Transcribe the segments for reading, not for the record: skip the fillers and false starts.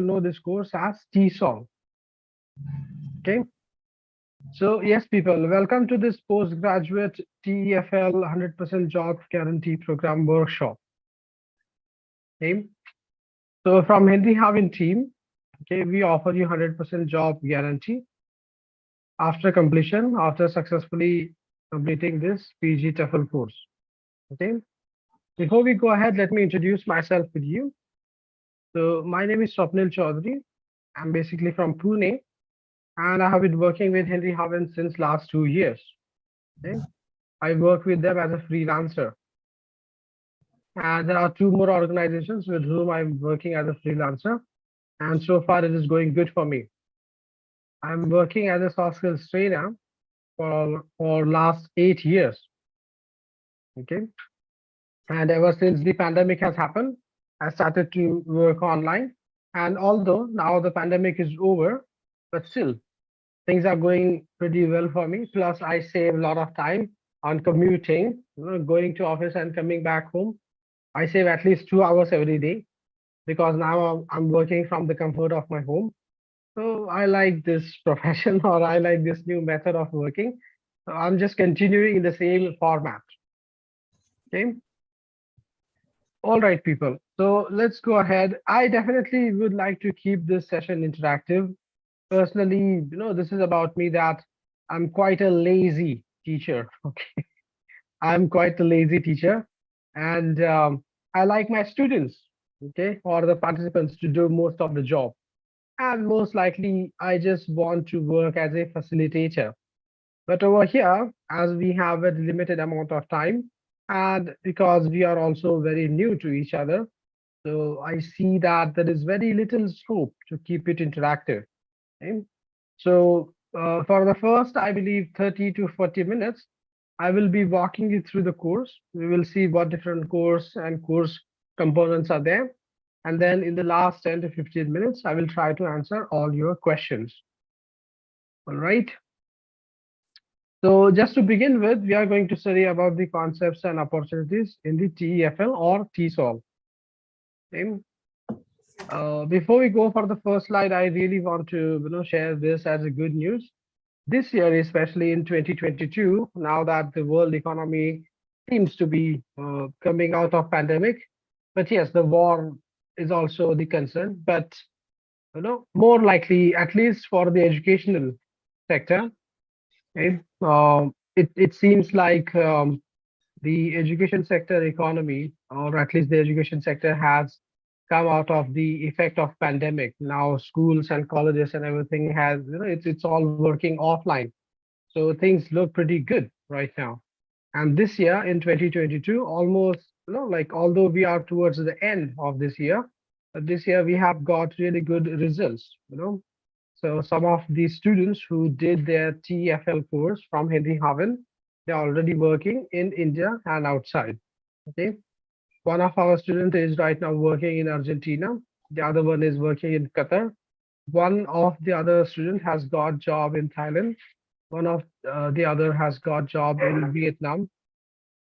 know this course as TESOL. Okay. So yes, people, welcome to this postgraduate TEFL 100% job guarantee program workshop. Okay. So from Henry Harvin team, okay, we offer you 100% job guarantee after successfully completing this PG TEFL course. Okay. Before we go ahead, let me introduce myself with you. So my name is Swapnil Chaudhary. I'm basically from Pune, and I have been working with Henry Harvin since last 2 years. Okay. I work with them as a freelancer. And there are two more organizations with whom I'm working as a freelancer. And so far, it is going good for me. I'm working as a soft skills trainer for last 8 years. Okay. And ever since the pandemic has happened, I started to work online. And although now the pandemic is over, but still things are going pretty well for me. Plus, I save a lot of time on commuting, going to office and coming back home. I save at least 2 hours every day because now I'm working from the comfort of my home. So I like this profession or I like this new method of working. So I'm just continuing in the same format. Okay. All right, people. So let's go ahead. I definitely would like to keep this session interactive. Personally, this is about me that I'm quite a lazy teacher. Okay. I'm quite a lazy teacher. And I like my students, okay, or the participants to do most of the job. And most likely, I just want to work as a facilitator. But over here, as we have a limited amount of time, and because we are also very new to each other, so I see that there is very little scope to keep it interactive. Okay? So for the first, I believe 30 to 40 minutes, I will be walking you through the course. We will see what different course and course components are there. And then in the last 10 to 15 minutes, I will try to answer all your questions. All right. So just to begin with, we are going to study about the concepts and opportunities in the TEFL or TESOL. Okay. Before we go for the first slide, I really want to share this as a good news. This year, especially in 2022, now that the world economy seems to be coming out of pandemic, but yes, the war is also the concern. But more likely, at least for the educational sector, okay, it seems like the education sector economy, or at least the education sector, has come out of the effect of pandemic. Now schools and colleges and everything has, it's all working offline. So things look pretty good right now. And this year in 2022, almost, like although we are towards the end of this year, but this year we have got really good results. So some of the students who did their TEFL course from Henry Harvin, they're already working in India and outside. Okay. One of our students is right now working in Argentina. The other one is working in Qatar. One of the other student has got job in Thailand. One of the other has got job in Vietnam.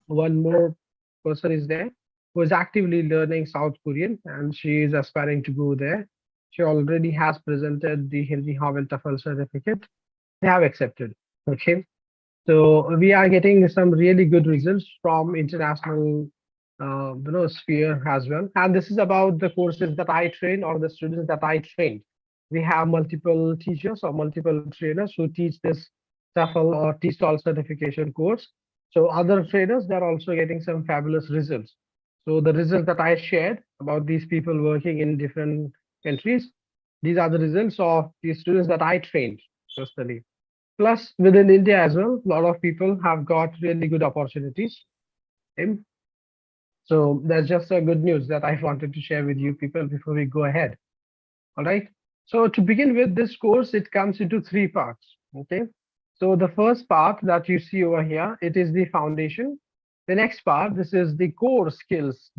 One more person is there who is actively learning South Korean and she is aspiring to go there. She already has presented the Henry Harvin TEFL certificate. They have accepted. Okay. So we are getting some really good results from international sphere as well. And this is about the courses that I train or the students that I trained. We have multiple teachers or multiple trainers who teach this TEFL or TESOL certification course. So other trainers, they're also getting some fabulous results. So the results that I shared about these people working in different countries, these are the results of the students that I trained personally. Plus, within India as well, a lot of people have got really good opportunities. Okay. So that's just a good news that I wanted to share with you people before we go ahead. All right. So to begin with, this course, it comes into three parts. Okay. So the first part that you see over here, it is the foundation. The next part, this is the core skills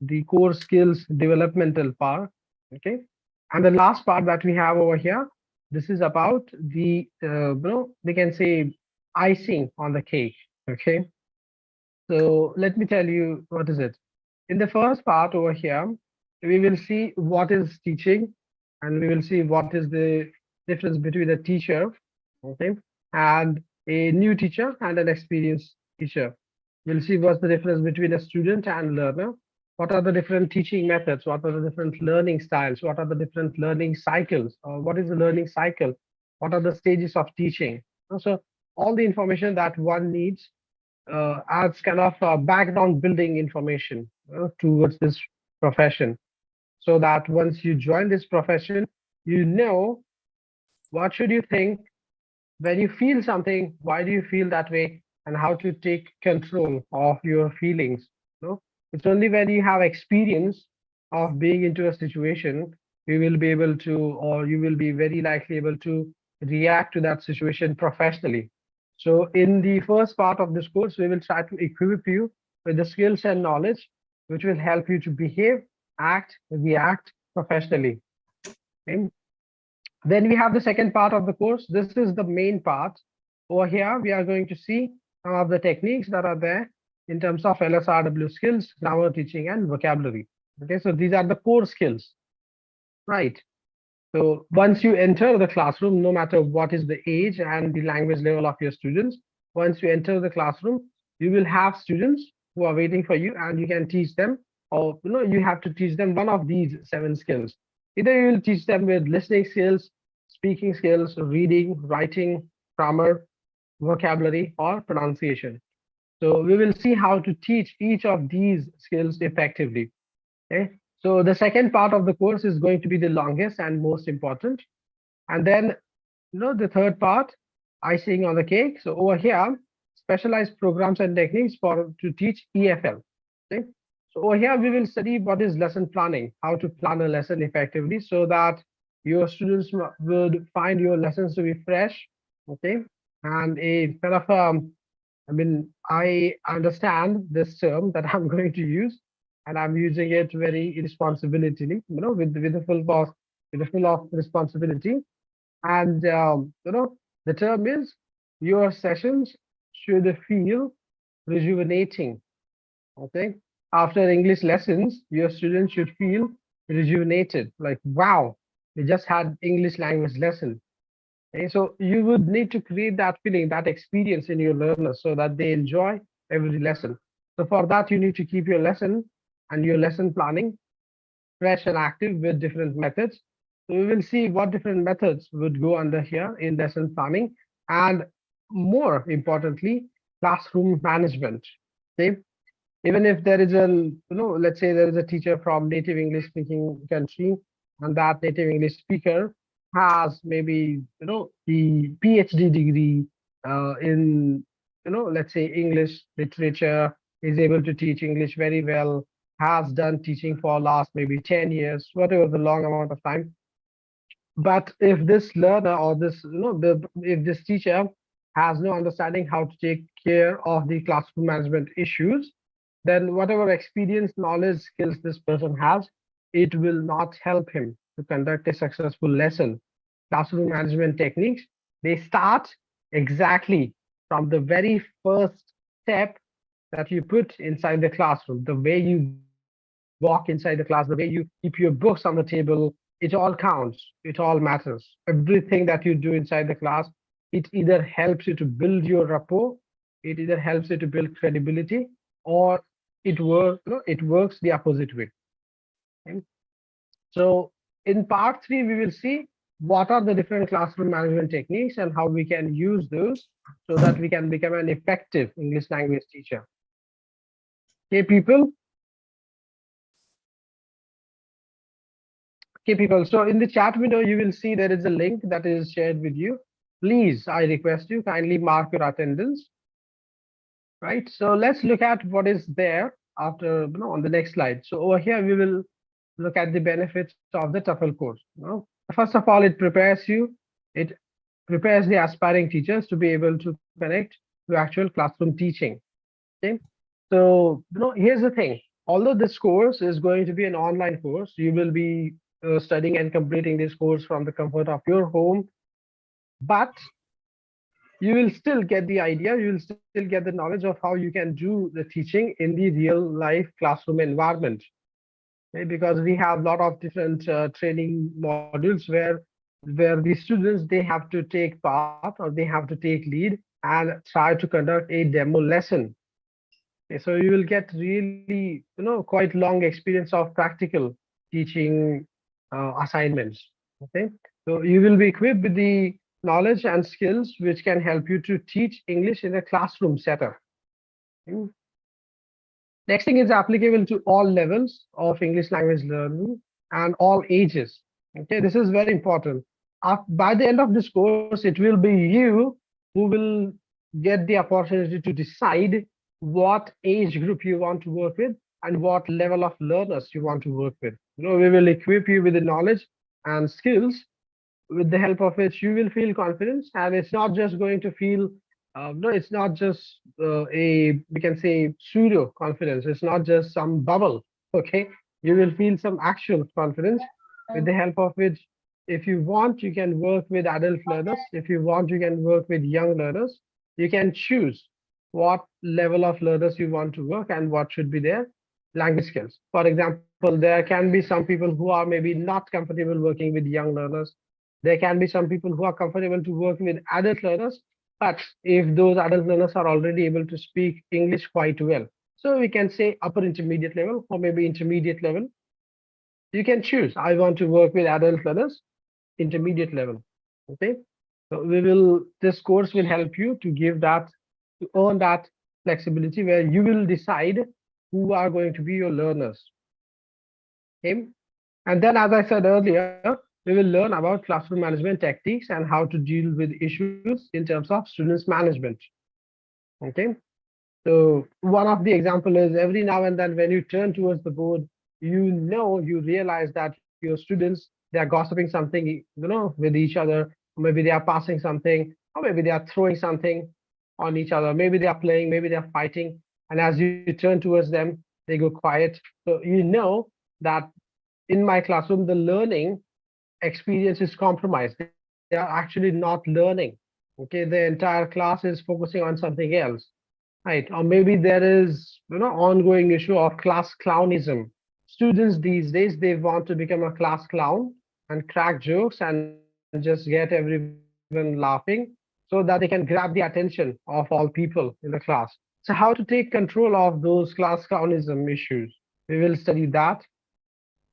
developmental part. Okay. And the last part that we have over here, this is about the, they can say icing on the cake. Okay. So let me tell you what is it. In the first part over here, we will see what is teaching, and we will see what is the difference between a teacher, okay, and a new teacher and an experienced teacher. We'll see what's the difference between a student and learner. What are the different teaching methods? What are the different learning styles? What are the different learning cycles? Or what is the learning cycle? What are the stages of teaching? So all the information that one needs as kind of background building information towards this profession, so that once you join this profession, you know what should you think when you feel something, why do you feel that way, and how to take control of your feelings. No, it's only when you have experience of being into a situation, you will be able to, or you will be very likely able to react to that situation professionally. So in the first part of this course, we will try to equip you with the skills and knowledge which will help you to behave, act, react professionally. Okay? Then we have the second part of the course. This is the main part. Over here, we are going to see some of the techniques that are there in terms of LSRW skills, grammar teaching, and vocabulary. Okay, so these are the core skills, right? So once you enter the classroom, no matter what is the age and the language level of your students, once you enter the classroom, you will have students who are waiting for you, and you can teach them, or you have to teach them one of these 7 skills. Either you will teach them with listening skills, speaking skills, reading, writing, grammar, vocabulary, or pronunciation. So we will see how to teach each of these skills effectively. Okay. So the second part of the course is going to be the longest and most important. And then, the third part, icing on the cake. So over here, specialized programs and techniques for to teach EFL. Okay. So over here, we will study what is lesson planning, how to plan a lesson effectively so that your students would find your lessons to be fresh, okay, and a kind of I mean, I understand this term that I'm going to use, and I'm using it very irresponsibly, with the full boss, with the full of responsibility. And the term is your sessions should feel rejuvenating. Okay, after English lessons, your students should feel rejuvenated. Like, wow, we just had English language lesson. Okay, so you would need to create that feeling, that experience in your learners so that they enjoy every lesson. So for that, you need to keep your lesson and your lesson planning fresh and active with different methods. So we will see what different methods would go under here in lesson planning, and more importantly, classroom management. Okay, even if there is let's say there is a teacher from native English speaking country, and that native English speaker has maybe the PhD degree in let's say English literature, is able to teach English very well, has done teaching for last maybe 10 years, whatever the long amount of time. But if this learner, or this if this teacher has no understanding how to take care of the classroom management issues, then whatever experience, knowledge, skills this person has, it will not help him to conduct a successful lesson. Classroom management techniques, they start exactly from the very first step that you put inside the classroom, the way you walk inside the class, the way you keep your books on the table. It all counts, it all matters. Everything that you do inside the class, it either helps you to build your rapport, it either helps you to build credibility, or it works the opposite way. Okay? So in part 3, we will see what are the different classroom management techniques and how we can use those so that we can become an effective English language teacher. Okay, people. Okay, people. So in the chat window, you will see there is a link that is shared with you. Please, I request you kindly mark your attendance. Right. So let's look at what is there after on the next slide. So over here, we will look at the benefits of the TEFL course. First of all, it prepares you. It prepares the aspiring teachers to be able to connect to actual classroom teaching. Okay. So here's the thing. Although this course is going to be an online course, you will be studying and completing this course from the comfort of your home, but you will still get the idea, you will still get the knowledge of how you can do the teaching in the real life classroom environment. okay? Because we have a lot of different training modules where the students they have to take part or they have to take lead and try to conduct a demo lesson. Okay, so you will get really, quite long experience of practical teaching assignments. Okay, so you will be equipped with the knowledge and skills which can help you to teach English in a classroom setup. Mm. Next thing is applicable to all levels of English language learning and all ages. Okay, this is very important. By the end of this course, it will be you who will get the opportunity to decide what age group you want to work with and what level of learners you want to work with. We will equip you with the knowledge and skills with the help of which you will feel confidence, and it's not just going to feel no, it's not just a, we can say, pseudo confidence. It's not just some bubble. Okay, you will feel some actual confidence with the help of which, if you want, you can work with adult learners. If you want, you can work with young learners. You can choose what level of learners you want to work and what should be their language skills. For example, there can be some people who are maybe not comfortable working with young learners. There can be some people who are comfortable to work with adult learners, but if those adult learners are already able to speak English quite well, so we can say upper intermediate level or maybe intermediate level, you can choose. I want to work with adult learners, intermediate level. Okay, so this course will help you to give that, to earn that flexibility where you will decide who are going to be your learners. Okay, and then, as I said earlier, we will learn about classroom management techniques and how to deal with issues in terms of students management. Okay, so one of the example is every now and then when you turn towards the board, you realize that your students, they are gossiping something, with each other. Or maybe they are passing something, or maybe they are throwing something on each other. Maybe they are playing, maybe they are fighting. And as you turn towards them, they go quiet. So that in my classroom, the learning experience is compromised. They are actually not learning. Okay, the entire class is focusing on something else, right? Or maybe there is, ongoing issue of class clownism. Students these days, they want to become a class clown and crack jokes and just get everyone laughing so that they can grab the attention of all people in the class. So how to take control of those class clownism issues? We will study that.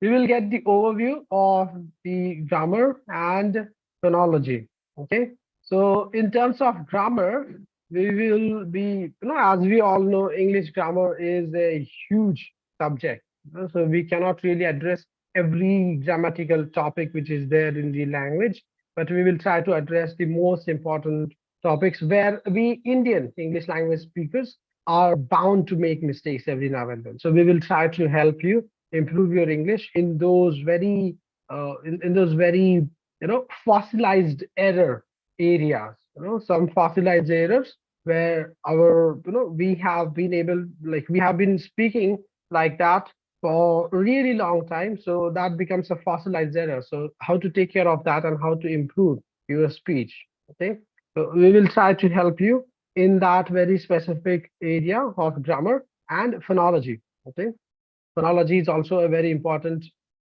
We will get the overview of the grammar and phonology. Okay. So in terms of grammar, we will be, as we all know, English grammar is a huge subject. So we cannot really address every grammatical topic which is there in the language, but we will try to address the most important topics where we Indian English language speakers are bound to make mistakes every now and then. So we will try to help you improve your English in those very in those very fossilized error areas. Some fossilized errors where our we have been able, like, we have been speaking like that for a really long time, so that becomes a fossilized error. So how to take care of that and how to improve your speech. Okay, so we will try to help you in that very specific area of grammar and phonology. Okay, phonology is also a very important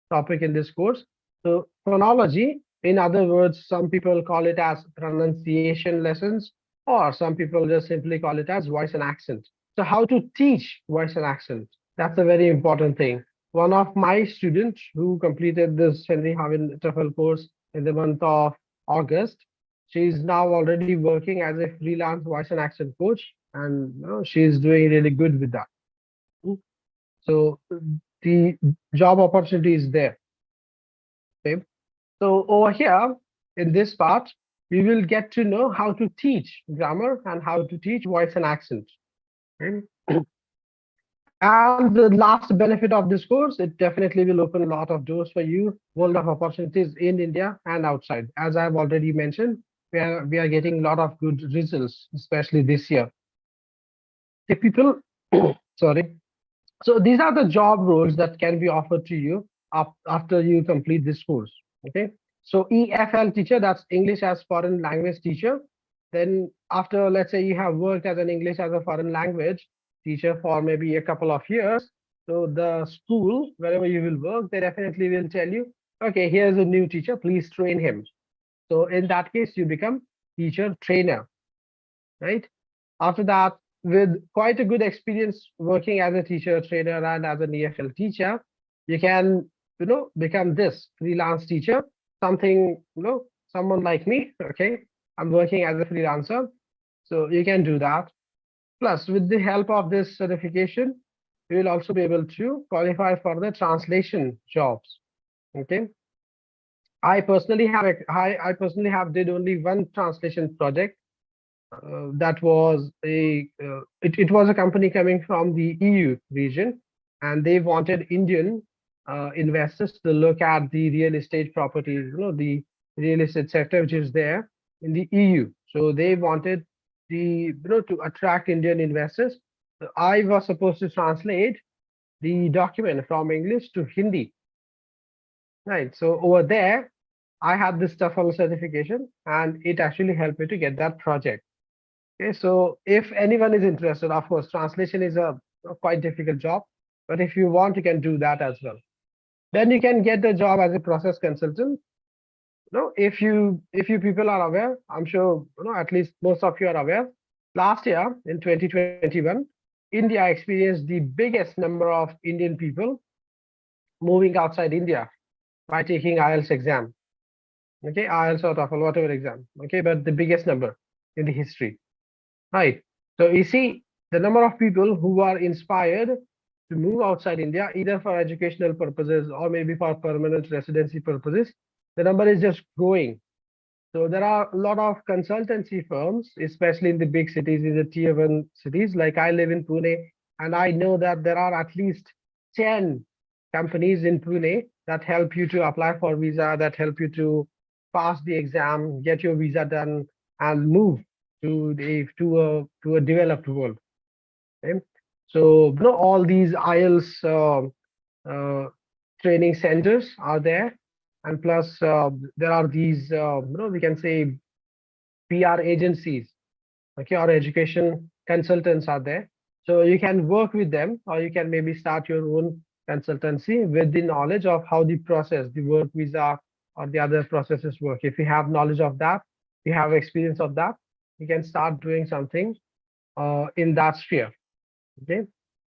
topic in this course. So phonology, in other words, some people call it as pronunciation lessons, or some people just simply call it as voice and accent. So how to teach voice and accent? That's a very important thing. One of my students who completed this Henry Harvin TEFL course in the month of August, she's now already working as a freelance voice and accent coach, and she's doing really good with that. So the job opportunity is there. Okay. So over here in this part, we will get to know how to teach grammar and how to teach voice and accent. Okay. And the last benefit of this course, it definitely will open a lot of doors for you, world of opportunities in India and outside. As I've already mentioned, we are getting a lot of good results, especially this year. The people, sorry. So these are the job roles that can be offered to you after you complete this course. Okay. So EFL teacher, that's English as foreign language teacher. Then after, let's say you have worked as an English as a foreign language teacher for maybe a couple of years, So the school, wherever you will work, they definitely will tell you, okay, here's a new teacher, please train him. So in that case, you become teacher trainer, right? After that, with quite a good experience working as a teacher trainer and as an EFL teacher, you can, become this freelance teacher, something, someone like me, okay? I'm working as a freelancer. So you can do that. Plus, with the help of this certification, you will also be able to qualify for the translation jobs. Okay. I personally have did only one translation project. That was it was a company coming from the EU region, and they wanted Indian investors to look at the real estate properties, the real estate sector which is there in the EU. So they wanted to attract Indian investors. So I was supposed to translate the document from English to Hindi, right? So over there, I had this TEFL certification, and it actually helped me to get that project. Okay, so if anyone is interested, of course, translation is a quite difficult job, but if you want, you can do that as well. Then you can get the job as a process consultant. If you people are aware, I'm sure at least most of you are aware. Last year in 2021, India experienced the biggest number of Indian people moving outside India by taking IELTS exam. Okay, IELTS or TOEFL, whatever exam. Okay, but the biggest number in the history. Right. So you see, the number of people who are inspired to move outside India, either for educational purposes or maybe for permanent residency purposes, the number is just growing. So there are a lot of consultancy firms, especially in the big cities, in the tier one cities. Like I live in Pune, and I know that there are at least 10 companies in Pune that help you to apply for visa, that help you to pass the exam, get your visa done, and move to a developed world. Okay? So all these IELTS uh, training centers are there, and plus there are these we can say PR agencies, okay, or education consultants are there. So you can work with them, or you can maybe start your own consultancy with the knowledge of how the process, the work visa or the other processes work. If you have knowledge of that, you have experience of that, you can start doing something in that sphere. Okay.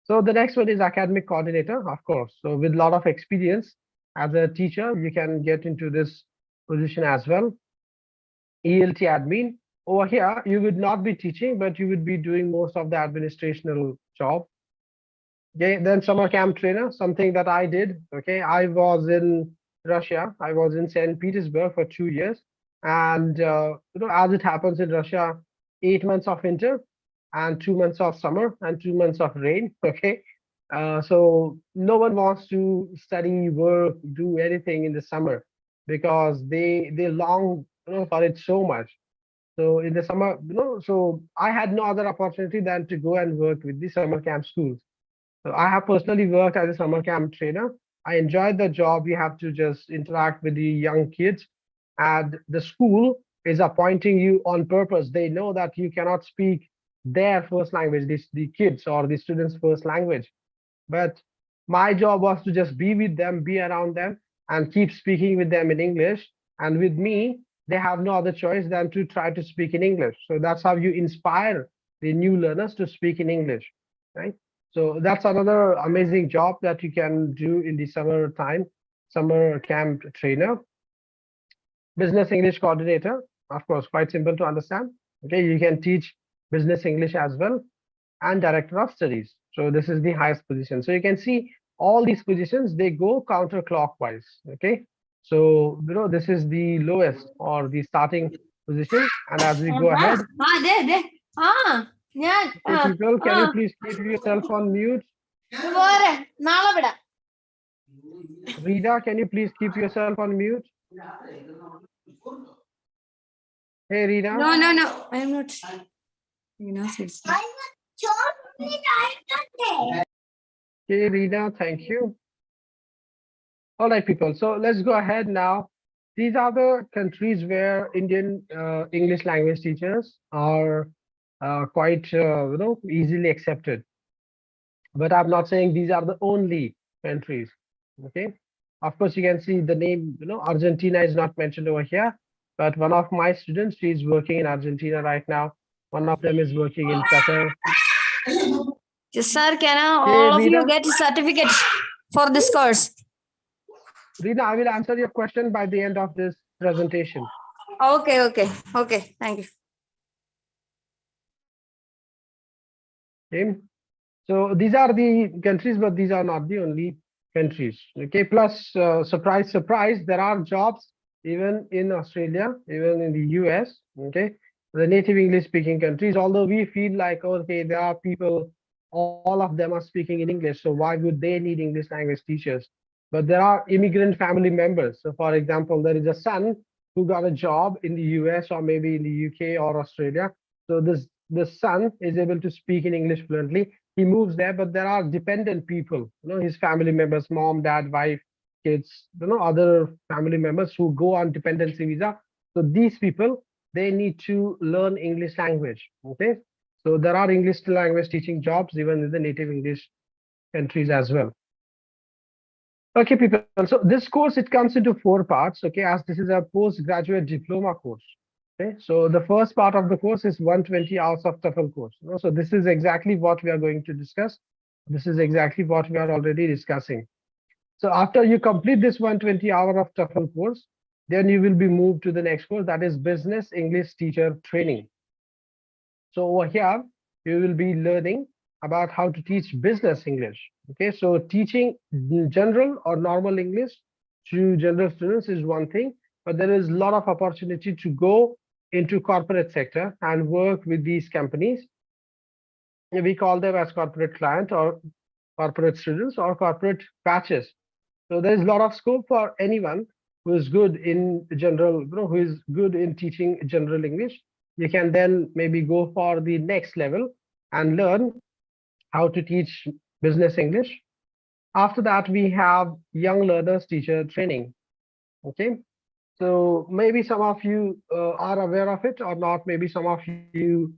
So the next one is academic coordinator, of course. So with a lot of experience as a teacher, you can get into this position as well. ELT admin. Over here, you would not be teaching, but you would be doing most of the administrational job. Okay, then summer camp trainer, something that I did. Okay, I was in Russia. I was in St. Petersburg for 2 years, and as it happens in Russia, 8 months of winter, and 2 months of summer, and 2 months of rain. Okay, so no one wants to study, work, do anything in the summer because they long for it so much. So in the summer, so I had no other opportunity than to go and work with the summer camp schools. So I have personally worked as a summer camp trainer. I enjoyed the job. You have to just interact with the young kids, and the school is appointing you on purpose. They know that you cannot speak their first language, the kids or the students' first language. But my job was to just be with them, be around them, and keep speaking with them in English. And with me, they have no other choice than to try to speak in English. So that's how you inspire the new learners to speak in English, right? So that's another amazing job that you can do in the summer time, summer camp trainer. Business English coordinator, of course, quite simple to understand. Okay, you can teach business English as well, and director of studies. So this is the highest position. So you can see all these positions, they go counterclockwise. Okay, so this is the lowest or the starting position, and as we go ahead, there. Yeah. okay, people, can you please keep yourself on mute? Rita, can you please keep yourself on mute? Hey, Rita. No, I am not. It's Okay, Rita, thank you. All right, people. So let's go ahead now. These are the countries where Indian English language teachers are quite easily accepted. but I'm not saying these are the only countries. Okay. Of course, you can see the name, Argentina is not mentioned over here, but one of my students, she is working in Argentina right now. One of them is working in Qatar. Yes, sir. Can Okay, all of you Rina, get certificates for this course? Rina, I will answer your question by the end of this presentation. Okay, okay, okay. Thank you. Okay. So these are the countries, but these are not the only countries. Okay. Plus, surprise, surprise, there are jobs even in Australia, even in the US. Okay. The native English speaking countries, although we feel like, okay, there are people, all of them are speaking in English. So why would they need English language teachers? But there are immigrant family members. So, for example, there is a son who got a job in the US or maybe in the UK or Australia. So this son is able to speak in English fluently. He moves there, but there are dependent people, his family members, mom, dad, wife, kids, other family members who go on dependency visa. So these people, they need to learn English language. Okay. So there are English language teaching jobs even in the native English countries as well. Okay, people. So this course, it comes into four parts. Okay, as this is a postgraduate diploma course. Okay, so the first part of the course is 120 hours of TEFL course. So this is exactly what we are going to discuss. This is exactly what we are already discussing. So after you complete this 120 hour of TEFL course, then you will be moved to the next course, that is Business English Teacher Training. So over here, you will be learning about how to teach business English. Okay, so teaching general or normal English to general students is one thing, but there is a lot of opportunity to go into corporate sector and work with these companies. We call them as corporate client or corporate students or corporate batches. So there is a lot of scope for anyone who is good in general, who is good in teaching general English. You can then maybe go for the next level and learn how to teach business English. After that, we have young learners teacher training. Okay. So maybe some of you are aware of it or not. Maybe some of you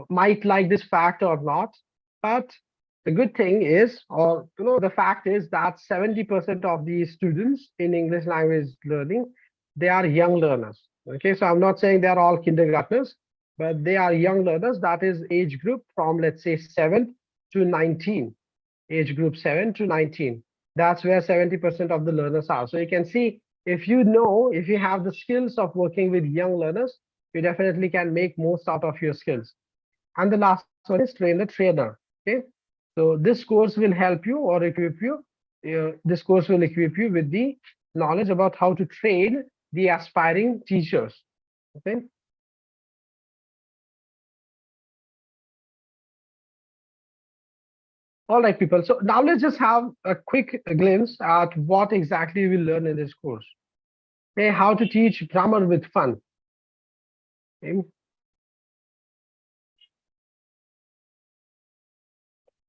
might like this fact or not. But the good thing is, or the fact is that 70% of the students in English language learning, they are young learners. Okay, so I'm not saying they are all kindergartners, but they are young learners. That is age group from, let's say, 7 to 19. Age group 7 to 19. That's where 70% of the learners are. So you can see, if if you have the skills of working with young learners, you definitely can make most out of your skills. And the last one is train the trainer. Okay. So this course will help you or equip you. This course will equip you with the knowledge about how to train the aspiring teachers. Okay. All right, people. So now let's just have a quick glimpse at what exactly we learn in this course. Okay, how to teach grammar with fun. Okay.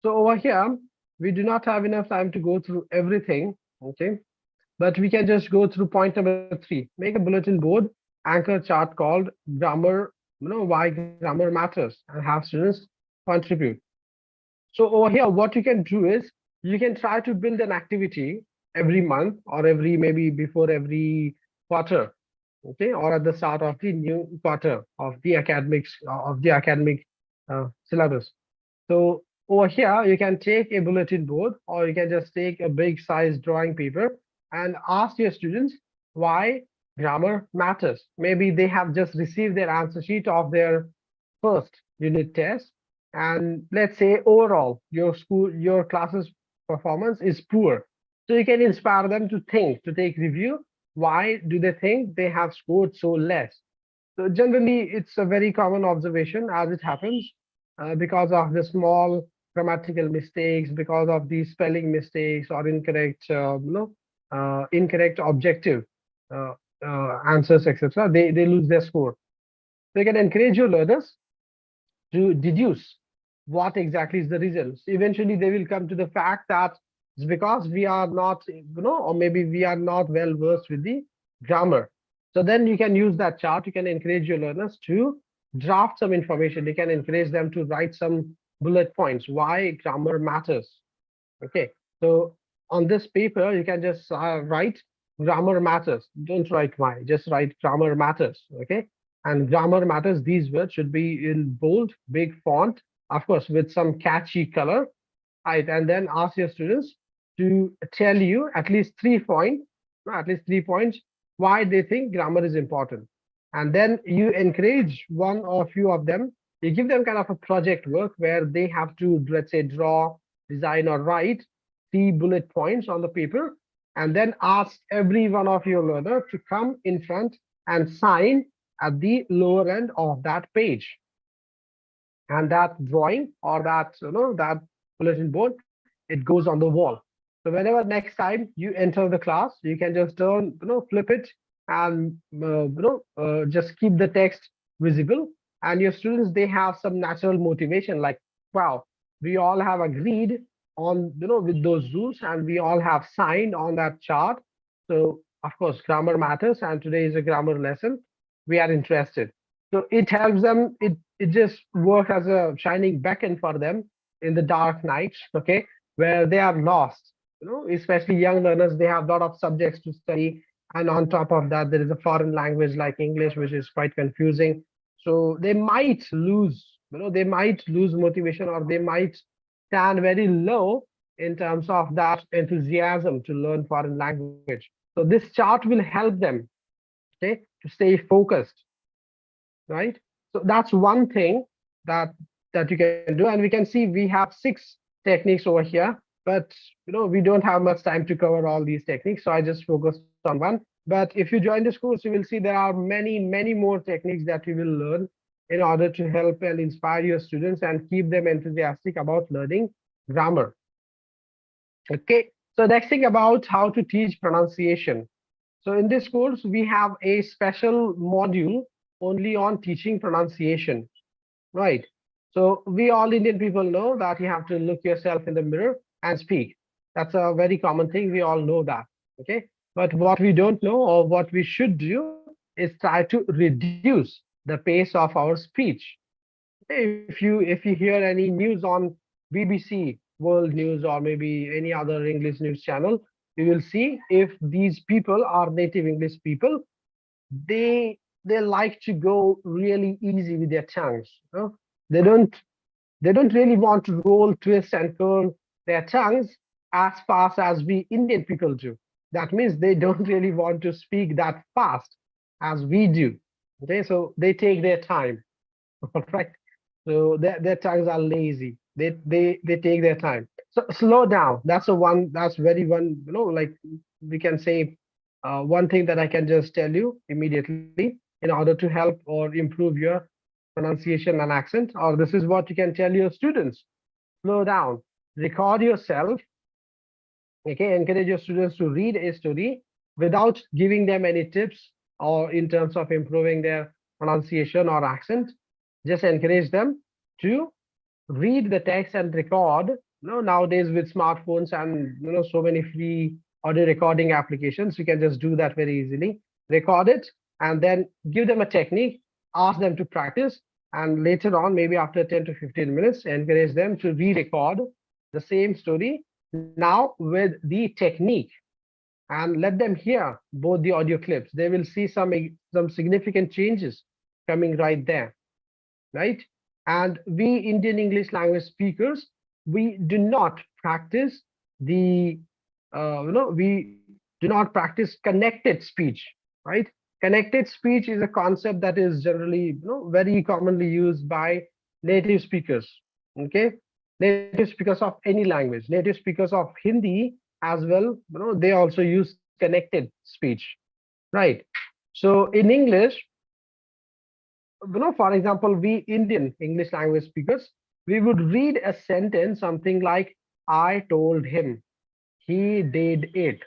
So over here, we do not have enough time to go through everything. Okay. But we can just go through point number 3. Make a bulletin board, anchor chart called grammar, why grammar matters, and have students contribute. So over here, what you can do is you can try to build an activity every month or maybe before every quarter, okay, or at the start of the new quarter of the academic syllabus. So over here, you can take a bulletin board or you can just take a big size drawing paper and ask your students why grammar matters. Maybe they have just received their answer sheet of their first unit test. And let's say overall, your class's performance is poor. So you can inspire them to think, to take review. Why do they think they have scored so less? So generally, it's a very common observation as it happens because of the small grammatical mistakes, because of the spelling mistakes or incorrect objective uh, answers, etc. They lose their score. So you can encourage your learners to deduce what exactly is the reason. So eventually, they will come to the fact that it's because we are not, or maybe we are not well versed with the grammar. So then you can use that chart. You can encourage your learners to draft some information. You can encourage them to write some bullet points why grammar matters. Okay, so on this paper, you can just write grammar matters. Don't write why, just write grammar matters. Okay, and grammar matters, these words should be in bold, big font, of course, with some catchy color, right? And then ask your students to tell you at least 3 points, at least 3 points, why they think grammar is important. And then you encourage one or few of them. You give them kind of a project work where they have to, let's say, draw, design, or write 3 bullet points on the paper, and then ask every one of your learner to come in front and sign at the lower end of that page. And that drawing or that that bulletin board, it goes on the wall. So whenever next time you enter the class, you can just turn, flip it, and just keep the text visible. And your students, they have some natural motivation, like, wow, we all have agreed on, with those rules, and we all have signed on that chart. So of course grammar matters, and today is a grammar lesson. We are interested. So it helps them, it just works as a shining beacon for them in the dark nights, okay, where they are lost. Especially young learners, they have a lot of subjects to study, and on top of that, there is a foreign language like English, which is quite confusing. So they might lose, they might lose motivation, or they might stand very low in terms of that enthusiasm to learn foreign language. So this chart will help them, okay, to stay focused, right? So that's one thing that you can do. And we can see we have 6 techniques over here, but we don't have much time to cover all these techniques, so I just focused on one. But if you join this course, you will see there are many more techniques that you will learn in order to help and inspire your students and keep them enthusiastic about learning grammar. Okay, so next thing about how to teach pronunciation. So in this course, we have a special module only on teaching pronunciation, right? So we all Indian people know that you have to look yourself in the mirror and speak. That's a very common thing. We all know that, okay? But what we don't know, or what we should do, is try to reduce the pace of our speech. If you hear any news on BBC World News, or maybe any other English news channel, you will see if these people are native English people, they like to go really easy with their tongues. They don't really want to roll, twist, and curl their tongues as fast as we Indian people do. That means they don't really want to speak that fast as we do. Okay, so they take their time. All right. So their tongues are lazy. They take their time. So slow down. That's a one. That's very one. Like we can say, one thing that I can just tell you immediately in order to help or improve your pronunciation and accent. Or this is what you can tell your students: slow down. Record yourself. Okay, encourage your students to read a story without giving them any tips or in terms of improving their pronunciation or accent. Just encourage them to read the text and record. Nowadays with smartphones and so many free audio recording applications, you can just do that very easily. Record it and then give them a technique, ask them to practice, and later on, maybe after 10 to 15 minutes, encourage them to re-record the same story, now with the technique, and let them hear both the audio clips. They will see some significant changes coming right there, right? And we Indian English language speakers, we do not practice the we do not practice connected speech, right? Connected speech is a concept that is generally very commonly used by native speakers. Okay, native speakers of any language, native speakers of Hindi as well, they also use connected speech, right? So in English, for example, we Indian English language speakers, we would read a sentence something like, I told him, he did it.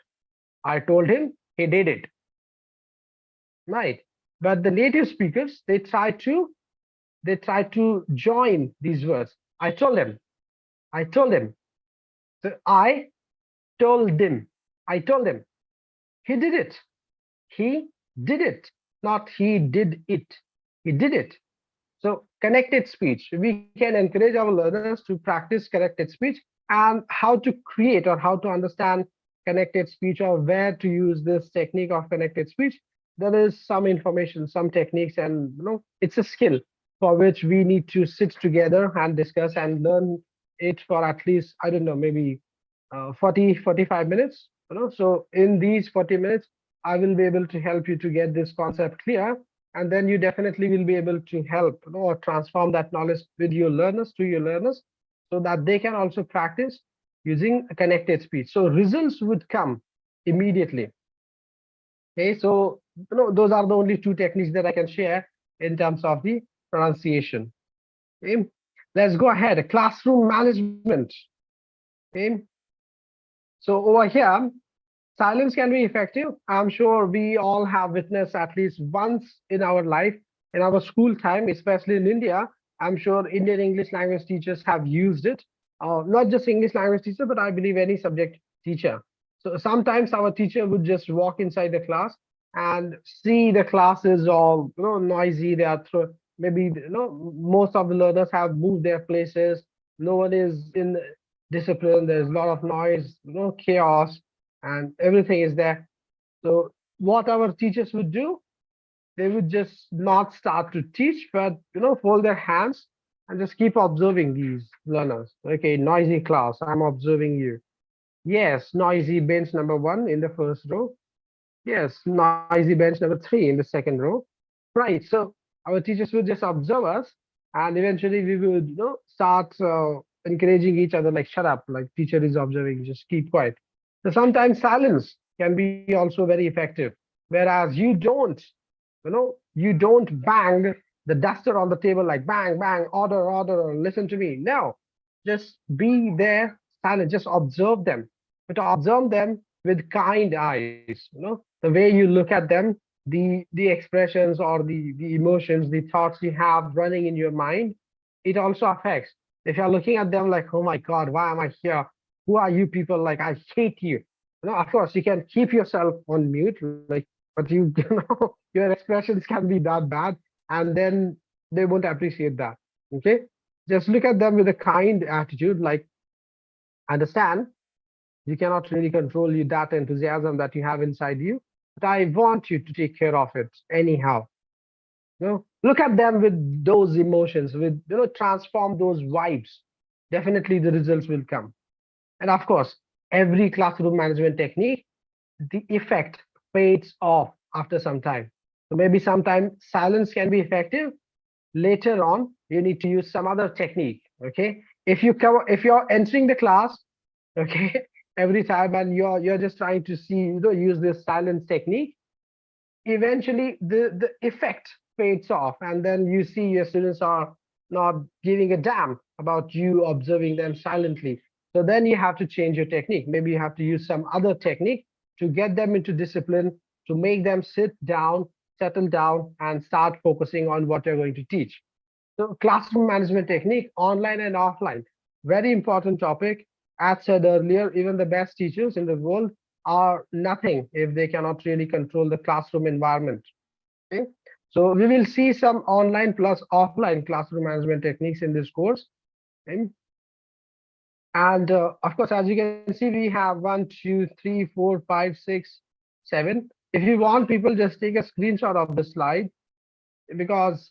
I told him, he did it. Right. But the native speakers, they try to join these words. I told him. I told him. So I told him. I told him. He did it. He did it. Not he did it. He did it. So connected speech. We can encourage our learners to practice connected speech and how to create or how to understand connected speech or where to use this technique of connected speech. There is some information, some techniques, and it's a skill for which we need to sit together and discuss and learn it for at least, I don't know, maybe 45 minutes. So in these 40 minutes, I will be able to help you to get this concept clear, and then you definitely will be able to help or transform that knowledge with your learners to your learners, so that they can also practice using a connected speech. So results would come immediately. Okay, so those are the only two techniques that I can share in terms of the pronunciation. Okay, let's go ahead. Classroom management. Okay, so over here, silence can be effective. I'm sure we all have witnessed at least once in our life, in our school time, especially in India. I'm sure Indian English language teachers have used it. Not just English language teacher, but I believe any subject teacher. So sometimes our teacher would just walk inside the class and see the class is all noisy. They are maybe most of the learners have moved their places. No one is in discipline. There's a lot of noise, chaos, and everything is there. So what our teachers would do, they would just not start to teach, but fold their hands and just keep observing these learners. Okay, noisy class, I'm observing you. Yes, noisy bench number 1 in the first row. Yes, noisy bench number 3 in the second row. Right. So our teachers would just observe us, and eventually we would start encouraging each other, like, shut up, like, teacher is observing, just keep quiet. So sometimes silence can be also very effective, whereas you don't bang the duster on the table like bang, bang, order, order, or listen to me. No, just be there silent, just observe them, but observe them with kind eyes. The way you look at them, the expressions or the emotions, the thoughts you have running in your mind, it also affects. If you're looking at them like, oh my God, why am I here? Who are you people? Like, I hate you. Of course, you can keep yourself on mute, like, but your expressions can be that bad, and then they won't appreciate that. Okay, just look at them with a kind attitude, like, understand you cannot really control you that enthusiasm that you have inside you, but I want you to take care of it anyhow. Look at them with those emotions, with transform those vibes. Definitely the results will come. And of course, every classroom management technique, the effect fades off after some time. So maybe sometimes silence can be effective. Later on, you need to use some other technique. Okay, if you're entering the class, okay, every time, and you're just trying to see, use this silence technique, eventually the effect fades off, and then you see your students are not giving a damn about you observing them silently. So then you have to change your technique. Maybe you have to use some other technique to get them into discipline, to make them sit down, settle down, and start focusing on what you're going to teach. So classroom management technique, online and offline, very important topic. As said earlier, even the best teachers in the world are nothing if they cannot really control the classroom environment. Okay? So we will see some online plus offline classroom management techniques in this course. Okay? And of course, as you can see, we have 1, 2, 3, 4, 5, 6, 7. If you want, people just take a screenshot of the slide, because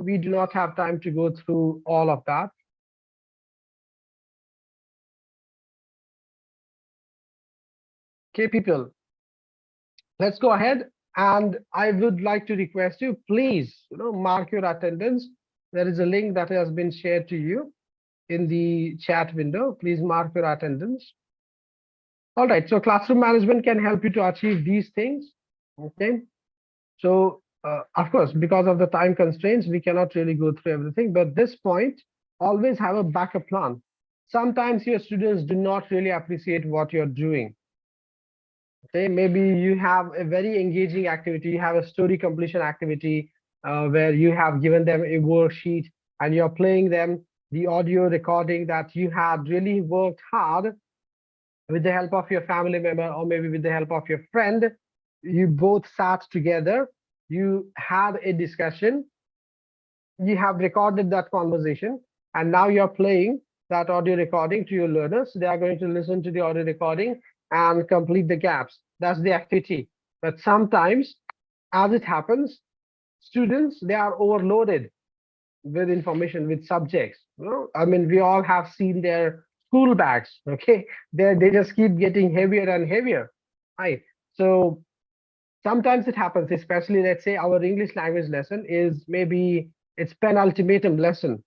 we do not have time to go through all of that. Okay, people, let's go ahead. And I would like to request you, please, mark your attendance. There is a link that has been shared to you in the chat window. Please mark your attendance. All right, so classroom management can help you to achieve these things. Okay, so of course, because of the time constraints, we cannot really go through everything, but this point, always have a backup plan. Sometimes your students do not really appreciate what you're doing. Okay, maybe you have a very engaging activity, you have a story completion activity, where you have given them a worksheet and you're playing them the audio recording that you had really worked hard with the help of your family member, or maybe with the help of your friend. You both sat together, you had a discussion, you have recorded that conversation, and now you're playing that audio recording to your learners. They are going to listen to the audio recording and complete the gaps. That's the activity. But sometimes, as it happens, students, they are overloaded with information, with subjects. I mean, we all have seen their school bags. Okay, they just keep getting heavier and heavier, right? So sometimes it happens, especially let's say our English language lesson is maybe it's penultimatum lesson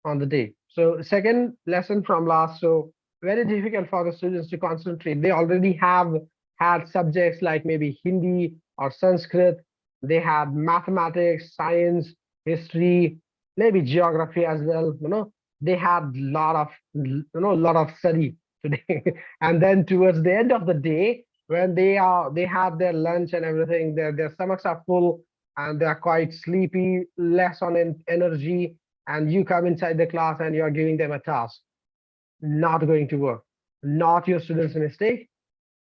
on the day. So second lesson from last, so very difficult for the students to concentrate. They already have had subjects like maybe Hindi or Sanskrit. They had mathematics, science, history, maybe geography as well. They had lot of study today. And then towards the end of the day, when they have their lunch and everything, their stomachs are full and they are quite sleepy, less on energy, and you come inside the class and you are giving them a task, not going to work. Not your student's mistake.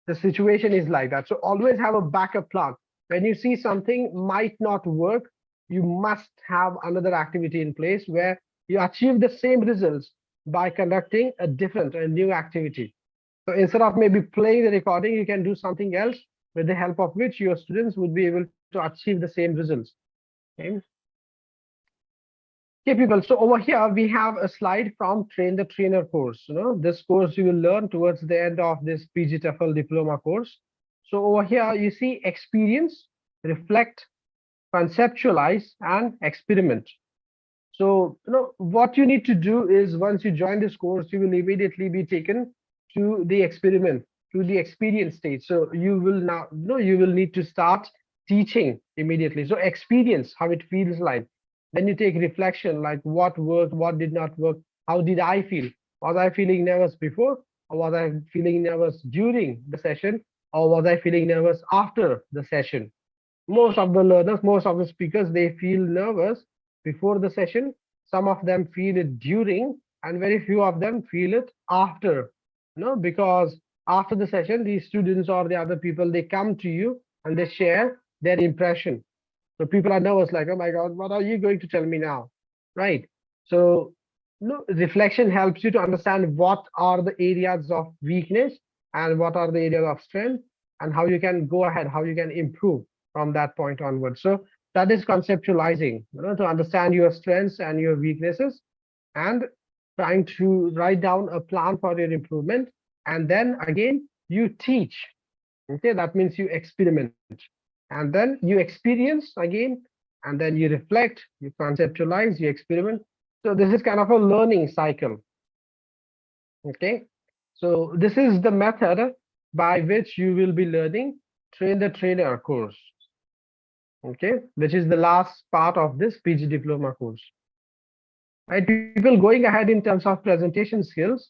The situation is like that. So always have a backup plan. When you see something might not work, you must have another activity in place where you achieve the same results by conducting a new activity. So instead of maybe playing the recording, you can do something else with the help of which your students would be able to achieve the same results. Okay. Okay, people. So over here we have a slide from Train the Trainer course. This course you will learn towards the end of this PG TEFL diploma course. So over here you see experience, reflect, conceptualize, and experiment. So what you need to do is once you join this course, you will immediately be taken to the experiment, to the experience stage. So you will now, you will need to start teaching immediately. So experience how it feels like. Then you take reflection, like what worked, what did not work, how did I feel? Was I feeling nervous before, or was I feeling nervous during the session, or was I feeling nervous after the session? Most of the learners, most of the speakers, they feel nervous before the session. Some of them feel it during, and very few of them feel it after. Because after the session, these students or the other people, they come to you and they share their impression. So people are nervous, like, oh my God, what are you going to tell me now? Right. So reflection helps you to understand what are the areas of weakness and what are the areas of strength, and how you can go ahead, how you can improve from that point onwards. So that is conceptualizing, to understand your strengths and your weaknesses, and trying to write down a plan for your improvement. And then again, you teach. Okay, that means you experiment. And then you experience again, and then you reflect, you conceptualize, you experiment. So this is kind of a learning cycle. Okay, so this is the method by which you will be learning Train the Trainer course. Okay, which is the last part of this PG diploma course. Right, people, going ahead in terms of presentation skills.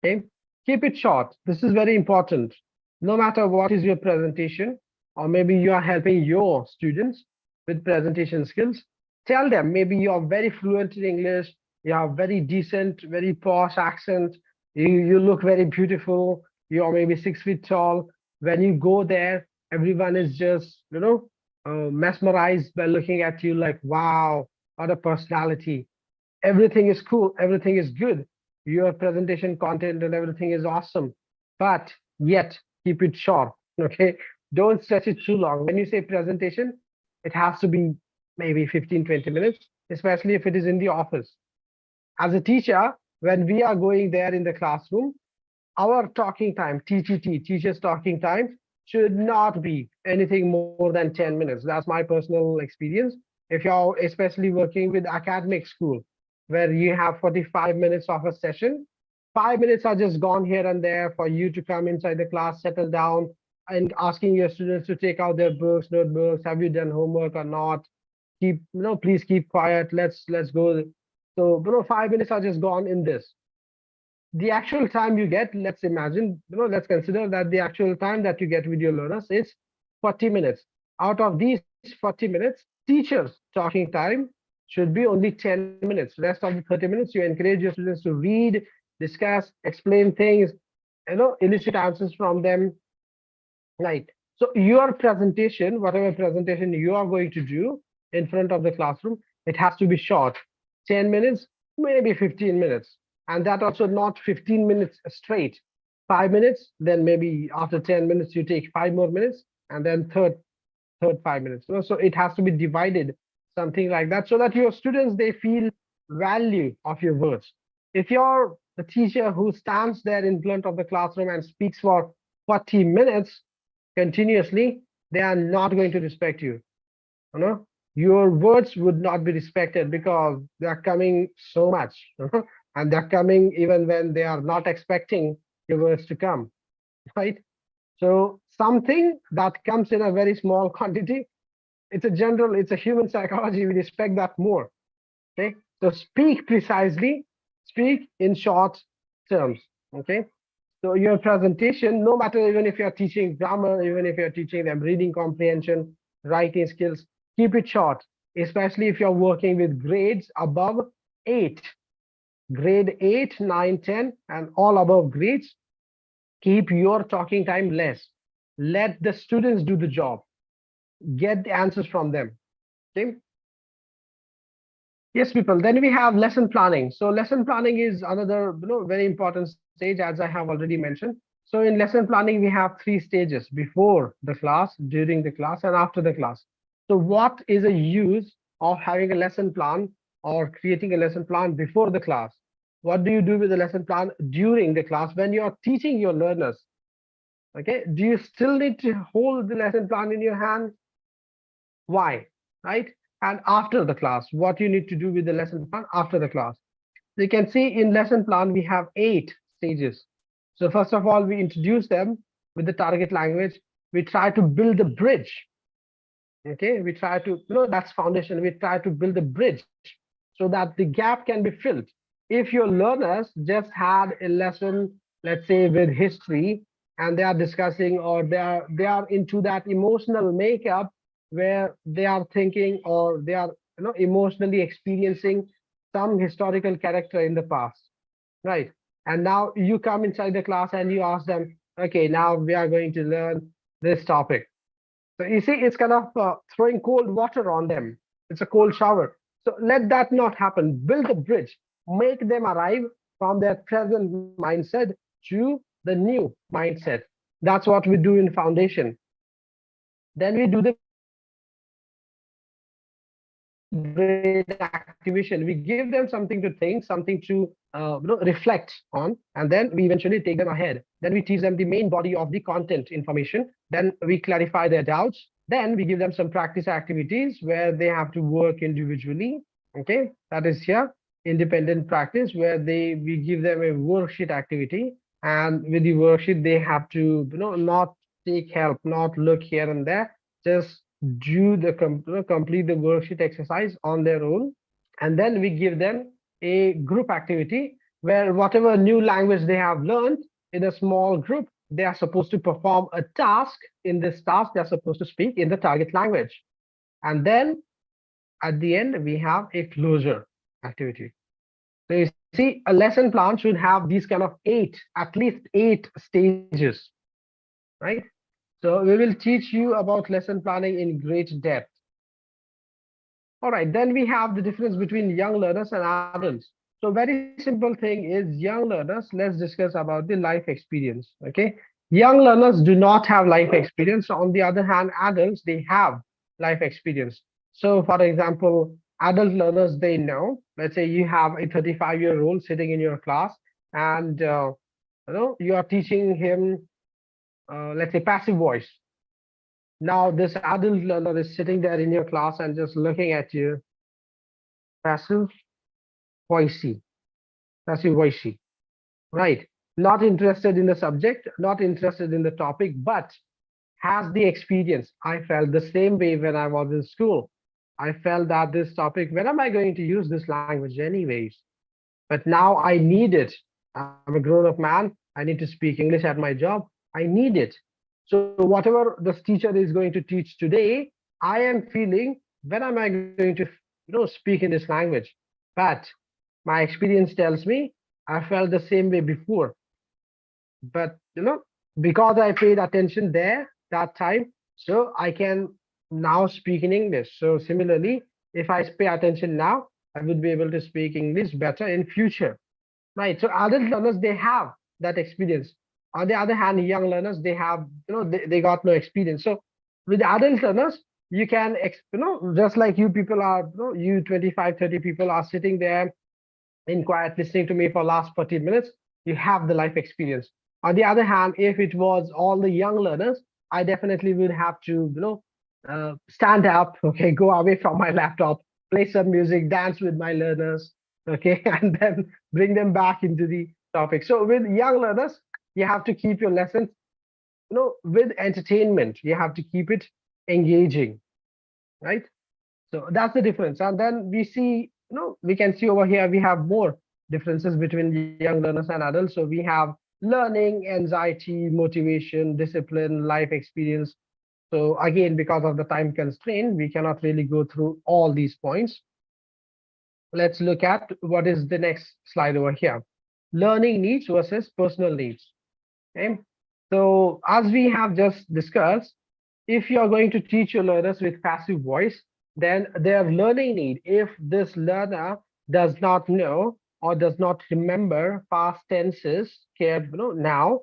Okay, keep it short. This is very important. No matter what is your presentation, or maybe you are helping your students with presentation skills, tell them maybe you are very fluent in English, you have very decent, very posh accent, you look very beautiful, you are maybe 6 feet tall. When you go there, everyone is just, mesmerized by looking at you like, wow, what a personality. Everything is cool, everything is good. Your presentation content and everything is awesome. But yet, keep it short, okay? Don't stretch it too long. When you say presentation, it has to be maybe 15, 20 minutes, especially if it is in the office. As a teacher, when we are going there in the classroom, our talking time, TTT, teacher's talking time, should not be anything more than 10 minutes. That's my personal experience. If you're especially working with academic school, where you have 45 minutes of a session, 5 minutes are just gone here and there for you to come inside the class, settle down, and asking your students to take out their books, notebooks, have you done homework or not? Please keep quiet. Let's go. So 5 minutes are just gone in this. The actual time you get, let's imagine, let's consider that the actual time that you get with your learners is 40 minutes. Out of these 40 minutes, teachers talking time should be only 10 minutes. Rest of the 30 minutes, you encourage your students to read, discuss, explain things, elicit answers from them. Right. So your presentation, whatever presentation you are going to do, in front of the classroom, it has to be short, 10 minutes, maybe 15 minutes. And that also not 15 minutes straight, 5 minutes, then maybe after 10 minutes, you take 5 more minutes, and then third 5 minutes. So it has to be divided, something like that, so that your students, they feel value of your words. If you're the teacher who stands there in front of the classroom and speaks for 40 minutes continuously, they are not going to respect you. You know, your words would not be respected because they are coming so much, and they're coming even when they are not expecting your words to come, right? So something that comes in a very small quantity, it's a human psychology. We respect that more. Okay, so speak precisely, speak in short terms. Okay, so your presentation, no matter, even if you're teaching grammar, even if you're teaching them reading comprehension, writing skills, keep it short, especially if you're working with grades above 8, grade 8, 9, 10, and all above grades. Keep your talking time less. Let the students do the job. Get the answers from them. Okay. Yes, people. Then we have lesson planning. So lesson planning is another, very important stage, as I have already mentioned. So in lesson planning, we have 3 stages: before the class, during the class, and after the class. So what is a use of having a lesson plan or creating a lesson plan before the class? What do you do with the lesson plan during the class when you are teaching your learners? Okay, do you still need to hold the lesson plan in your hand? Why? Right? And after the class, what you need to do with the lesson plan after the class? So you can see in lesson plan, we have 8 stages. So first of all, we introduce them with the target language. We try to build a bridge. Okay, we try to, that's foundation. We try to build a bridge so that the gap can be filled. If your learners just had a lesson, let's say with history, and they are discussing, or they are into that emotional makeup where they are thinking, or they are emotionally experiencing some historical character in the past, right? And now you come inside the class and you ask them, okay, now we are going to learn this topic. So you see, it's kind of throwing cold water on them. It's a cold shower. So let that not happen. Build a bridge. Make them arrive from their present mindset to the new mindset. That's what we do in foundation. Then we do the brain activation. We give them something to think, something to reflect on, and then we eventually take them ahead. Then we teach them the main body of the content information. Then we clarify their doubts. Then we give them some practice activities where they have to work individually. Okay, that is here independent practice, where we give them a worksheet activity, and with the worksheet they have to not take help, not look here and there, just do the complete the worksheet exercise on their own. And then we give them a group activity where whatever new language they have learned, in a small group, they are supposed to perform a task. In this task, they are supposed to speak in the target language. And then at the end, we have a closure activity. So you see, a lesson plan should have these kind of at least 8 stages, right? So we will teach you about lesson planning in great depth. All right, then we have the difference between young learners and adults. So very simple thing is, young learners, let's discuss about the life experience. Okay, young learners do not have life experience. On the other hand, adults, they have life experience. So for example, adult learners, they know, let's say you have a 35-year-old sitting in your class, and you are teaching him, let's say, passive voice. Now this adult learner is sitting there in your class and just looking at you. Passive voicey, passive voicey, right? Not interested in the subject, not interested in the topic, but has the experience. I felt the same way when I was in school. I felt that this topic, when am I going to use this language anyways? But now I need it. I'm a grown-up man. I need to speak English at my job. I need it. So whatever this teacher is going to teach today, I am feeling, when am I going to speak in this language? But my experience tells me I felt the same way before. But because I paid attention there that time, so I can now speak in English. So similarly, if I pay attention now, I would be able to speak English better in future, right? So adult learners, they have that experience. On the other hand, young learners, they have, they got no experience. So with adult learners, you can, just like you people are, you 25, 30 people are sitting there in quiet listening to me for last 40 minutes, you have the life experience. On the other hand, if it was all the young learners, I definitely would have to, stand up, okay, go away from my laptop, play some music, dance with my learners, okay, and then bring them back into the topic. So with young learners, you have to keep your lessons, with entertainment. You have to keep it engaging, right? So that's the difference. And then we see, we can see over here, we have more differences between young learners and adults. So we have learning, anxiety, motivation, discipline, life experience. So again, because of the time constraint, we cannot really go through all these points. Let's look at what is the next slide over here. Learning needs versus personal needs. Okay. So as we have just discussed, if you are going to teach your learners with passive voice, then their learning need, if this learner does not know or does not remember past tenses, now,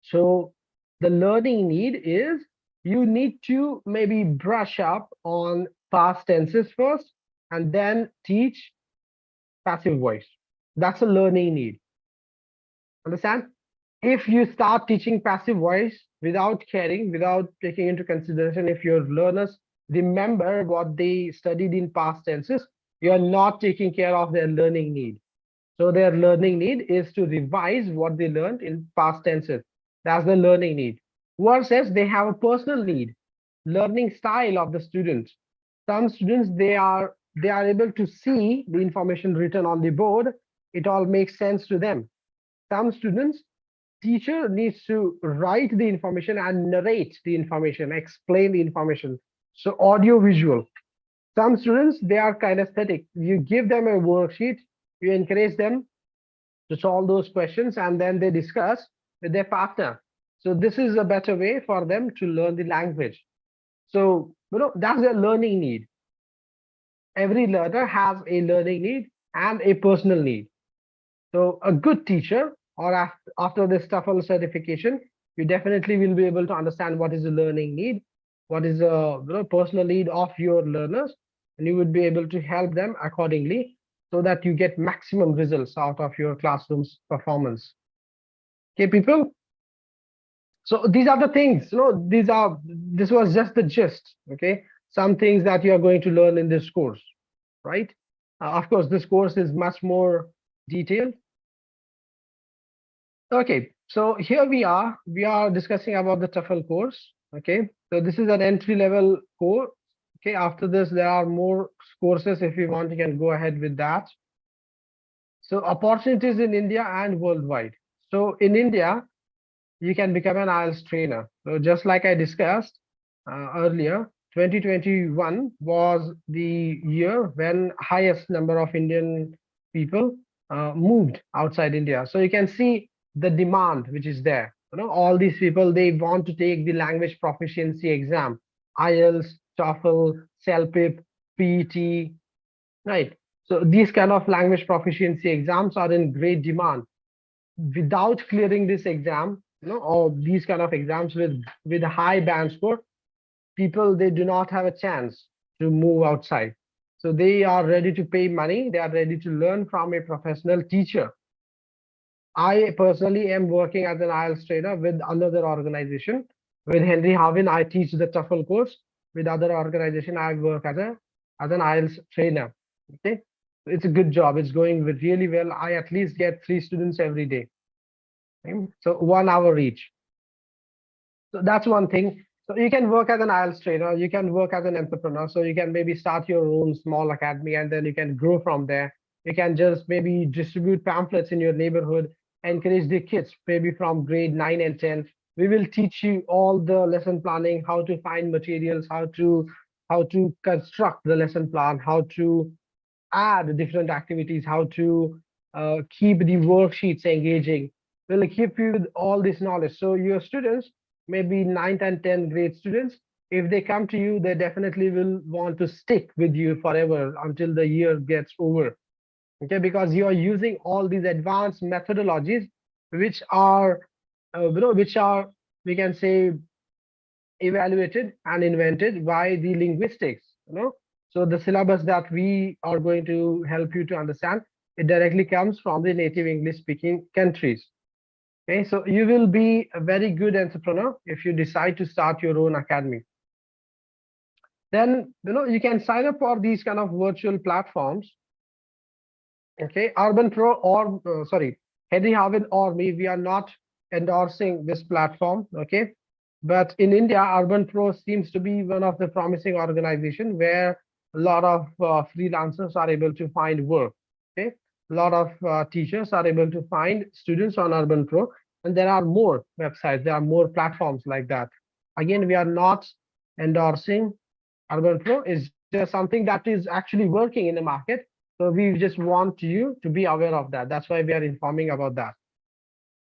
so the learning need is you need to maybe brush up on past tenses first and then teach passive voice. That's a learning need. Understand? If you start teaching passive voice without caring, without taking into consideration if your learners remember what they studied in past tenses, you are not taking care of their learning need. So their learning need is to revise what they learned in past tenses. That's the learning need. Versus they have a personal need, learning style of the students. Some students, they are able to see the information written on the board. It all makes sense to them. Some students, teacher needs to write the information and narrate the information, explain the information. So audio visual. Some students, they are kinesthetic. You give them a worksheet, you encourage them to solve those questions, and then they discuss with their partner. So this is a better way for them to learn the language. So, that's their learning need. Every learner has a learning need and a personal need. So a good teacher, or after this TEFL certification, you definitely will be able to understand what is the learning need, what is the personal need of your learners, and you would be able to help them accordingly so that you get maximum results out of your classroom's performance. Okay, people. So these are the things, this was just the gist, okay? Some things that you are going to learn in this course, right? Of course, this course is much more detailed. Okay, so here we are discussing about the TEFL course. Okay, so this is an entry-level course. Okay, after this, there are more courses. If you want, you can go ahead with that. So opportunities in India and worldwide. So in India, you can become an IELTS trainer. So just like I discussed earlier, 2021 was the year when highest number of Indian people moved outside India. So you can see the demand which is there. All these people, they want to take the language proficiency exam, IELTS, TOEFL, CELPIP, PET, right? So these kind of language proficiency exams are in great demand. Without clearing this exam, or these kind of exams with a high band score, people, they do not have a chance to move outside. So they are ready to pay money. They are ready to learn from a professional teacher. I personally am working as an IELTS trainer with another organization. With Henry Harvin, I teach the TEFL course. With other organization, I work as an IELTS trainer. Okay, it's a good job. It's going really well. I at least get 3 students every day. Okay? So 1 hour each. So that's one thing. So you can work as an IELTS trainer. You can work as an entrepreneur. So you can maybe start your own small academy, and then you can grow from there. You can just maybe distribute pamphlets in your neighborhood, encourage the kids, maybe from grade 9 and 10. We will teach you all the lesson planning, how to find materials, how to construct the lesson plan, how to add different activities, how to keep the worksheets engaging. We'll equip you with all this knowledge. So your students, maybe 9th and 10th grade students, if they come to you, they definitely will want to stick with you forever until the year gets over. Okay, because you are using all these advanced methodologies, which are, which are, we can say, evaluated and invented by the linguistics. So the syllabus that we are going to help you to understand, it directly comes from the native English speaking countries. Okay, so you will be a very good entrepreneur if you decide to start your own academy. Then you can sign up for these kind of virtual platforms. Okay, Urban Pro or sorry, Henry Harvin or me, we are not endorsing this platform. Okay, but in India, Urban Pro seems to be one of the promising organization where a lot of freelancers are able to find work. Okay, a lot of teachers are able to find students on Urban Pro, and there are more websites, there are more platforms like that. Again, we are not endorsing Urban Pro. Is just something that is actually working in the market. So we just want you to be aware of that. That's why we are informing about that.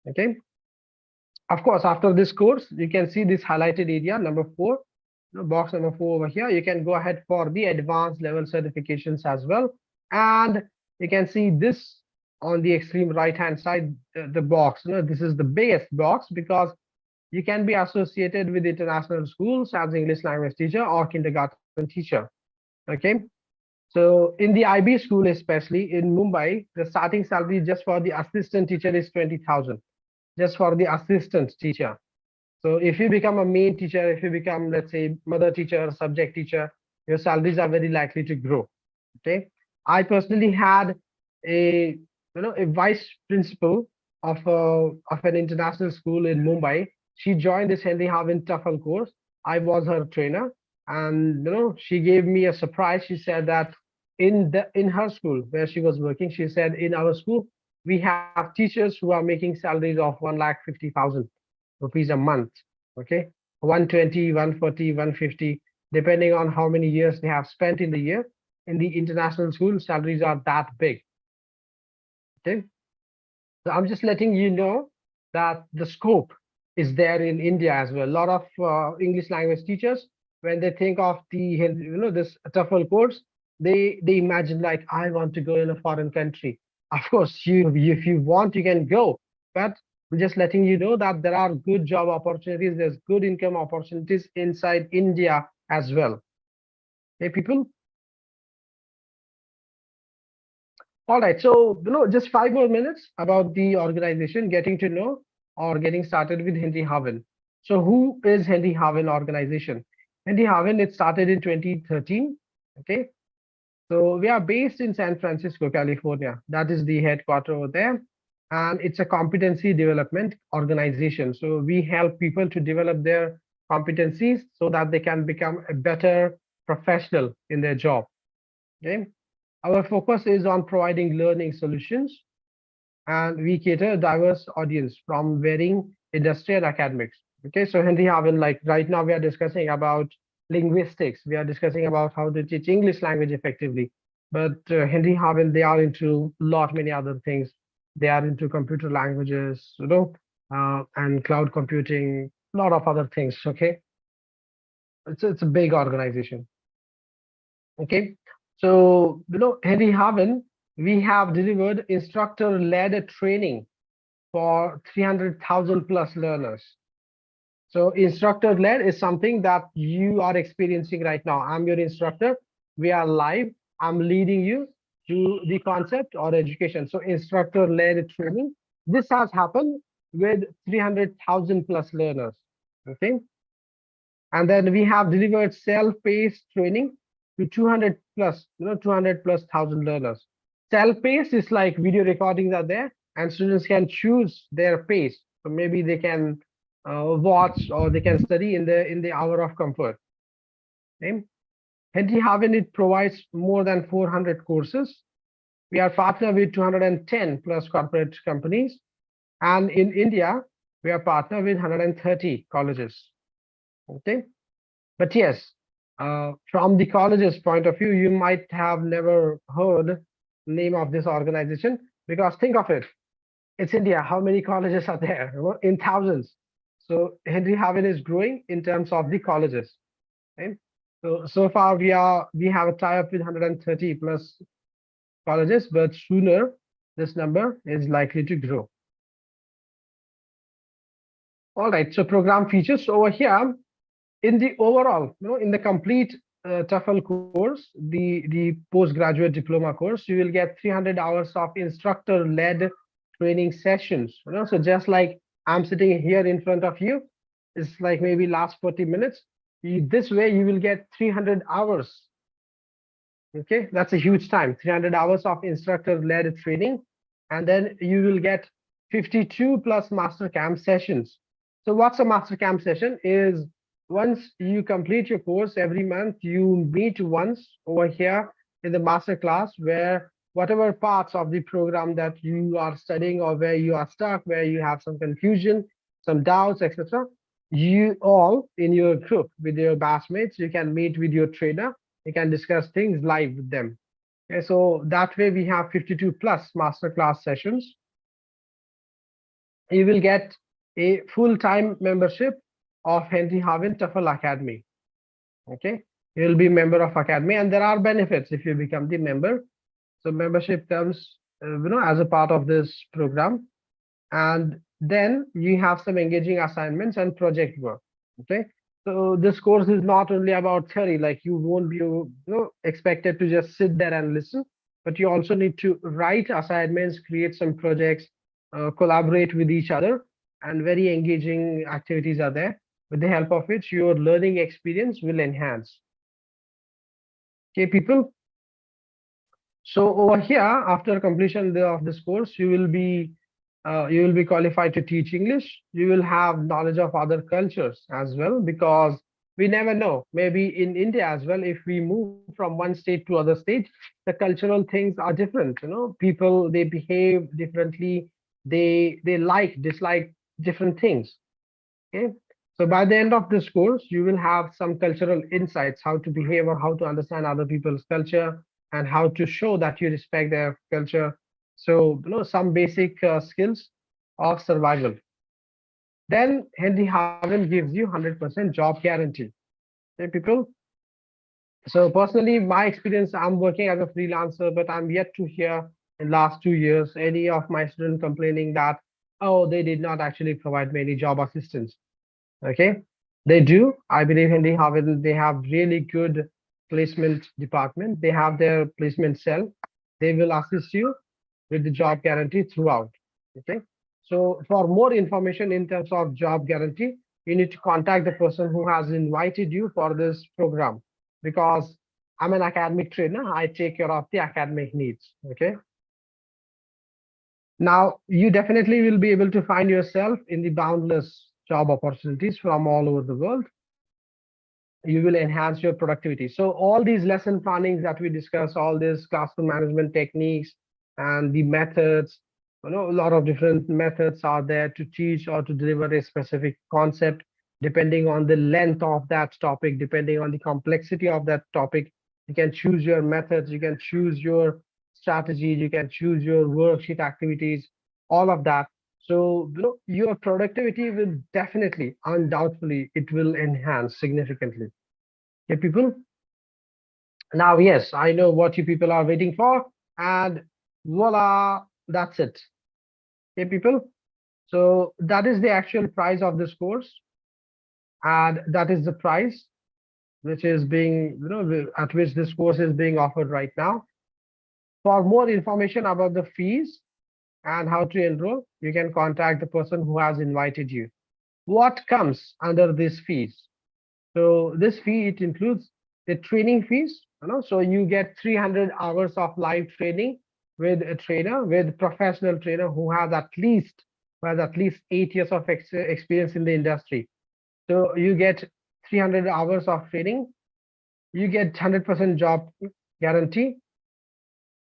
Okay. Of course, after this course, you can see this highlighted area, number 4, box number 4 over here. You can go ahead for the advanced level certifications as well. And you can see this on the extreme right-hand side, the box. This is the biggest box because you can be associated with international schools as English language teacher or kindergarten teacher. Okay. So in the IB school, especially in Mumbai, the starting salary just for the assistant teacher is 20,000, just for the assistant teacher. So if you become a main teacher, if you become, let's say, mother teacher, subject teacher, your salaries are very likely to grow. Okay. I personally had a a vice principal of an international school in Mumbai. She joined this Henry Harvin TEFL course. I was her trainer, and she gave me a surprise. She said that in her school where she was working, she said, in our school we have teachers who are making salaries of 1,50,000 rupees a month. Okay, 120, 140, 150, depending on how many years they have spent in the year. In the international school, salaries are that big. Okay, so I'm just letting you know that the scope is there in India as well. A lot of English language teachers, when they think of the this TEFL course, they imagine like, I want to go in a foreign country. Of course, if you want, you can go, but I'm just letting you know that there are good job opportunities. There's good income opportunities inside India as well. Okay, people. All right, so just 5 more minutes about the organization, getting to know or getting started with Henry Harvin. So who is Henry Harvin organization? Henry Harvin, it started in 2013. Okay, so we are based in San Francisco, California. That is the headquarters over there, and it's a competency development organization. So we help people to develop their competencies so that they can become a better professional in their job. Okay. Our focus is on providing learning solutions, and we cater a diverse audience from varying industry and academics. Okay, so Henry Harvin, like right now we are discussing about linguistics. We are discussing about how to teach English language effectively. But Henry Harvin, they are into many other things. They are into computer languages, and cloud computing, a lot of other things. Okay, it's a big organization. Okay, so Henry Harvin, we have delivered instructor-led training for 300,000 plus learners. So instructor-led is something that you are experiencing right now. I'm your instructor. We are live. I'm leading you to the concept or education. So instructor-led training. This has happened with 300,000 plus learners. Okay. And then we have delivered self-paced training to 200 plus, 200 plus thousand learners. Self-paced is like video recordings are there, and students can choose their pace. So maybe they can watch or they can study in the hour of comfort. Okay. Henry Harvin, it provides more than 400 courses. We are partnered with 210 plus corporate companies, and in India, we are partnered with 130 colleges. Okay, but yes, from the college's point of view, you might have never heard the name of this organization, because think of it, it's India. How many colleges are there? In thousands. So Henry Harvin is growing in terms of the colleges. Okay? So far we have a tie-up with 130 plus colleges, but sooner this number is likely to grow. All right, so program features over here in the overall, in the complete TEFL course, the postgraduate diploma course, you will get 300 hours of instructor-led training sessions. So just like I'm sitting here in front of you, it's like maybe last 40 minutes. This way you will get 300 hours. Okay, that's a huge time. 300 hours of instructor-led training, and then you will get 52 plus master camp sessions. So what's a master camp session is, once you complete your course every month, you meet once over here in the master class, where whatever parts of the program that you are studying, or where you are stuck, where you have some confusion, some doubts, etc., you all in your group with your batchmates, you can meet with your trainer, you can discuss things live with them. Okay, so that way we have 52 plus masterclass sessions. You will get a full-time membership of Harvin TEFL Academy. Okay, you will be a member of Academy, and there are benefits if you become the member. So membership comes, as a part of this program, and then you have some engaging assignments and project work. Okay, so this course is not only about theory, like you won't be expected to just sit there and listen, but you also need to write assignments, create some projects, collaborate with each other, and very engaging activities are there, with the help of which your learning experience will enhance. Okay, people. So over here, after completion of this course, you will be qualified to teach English. You will have knowledge of other cultures as well, because we never know. Maybe in India as well, if we move from one state to other state, the cultural things are different. People, they behave differently. They like, dislike different things. Okay. So by the end of this course, you will have some cultural insights, how to behave or how to understand other people's culture, and how to show that you respect their culture. So, some basic skills of survival. Then Harvin gives you 100% job guarantee. Okay, people. So personally, my experience, I'm working as a freelancer, but I'm yet to hear in last 2 years any of my students complaining that, oh, they did not actually provide me any job assistance. Okay, they do. I believe in Harvin, they have really good placement department. They have their placement cell. They will assist you with the job guarantee throughout. Okay, so for more information in terms of job guarantee, you need to contact the person who has invited you for this program, because I'm an academic trainer. I take care of the academic needs. Okay, now you definitely will be able to find yourself in the boundless job opportunities from all over the world. You will enhance your productivity. So all these lesson plannings that we discuss, all these classroom management techniques and the methods, a lot of different methods are there to teach or to deliver a specific concept, depending on the length of that topic, depending on the complexity of that topic. You can choose your methods, you can choose your strategies, you can choose your worksheet activities, all of that. So your productivity will definitely, undoubtedly, it will enhance significantly. Okay, people. Now, yes, I know what you people are waiting for, and voila, that's it. Okay, people. So that is the actual price of this course, and that is the price which is being, at which this course is being offered right now. For more information about the fees and how to enroll, you can contact the person who has invited you. What comes under these fees? So this fee, it includes the training fees. So you get 300 hours of live training with a trainer, with professional trainer who has at least 8 years of experience in the industry. So you get 300 hours of training. You get 100% job guarantee.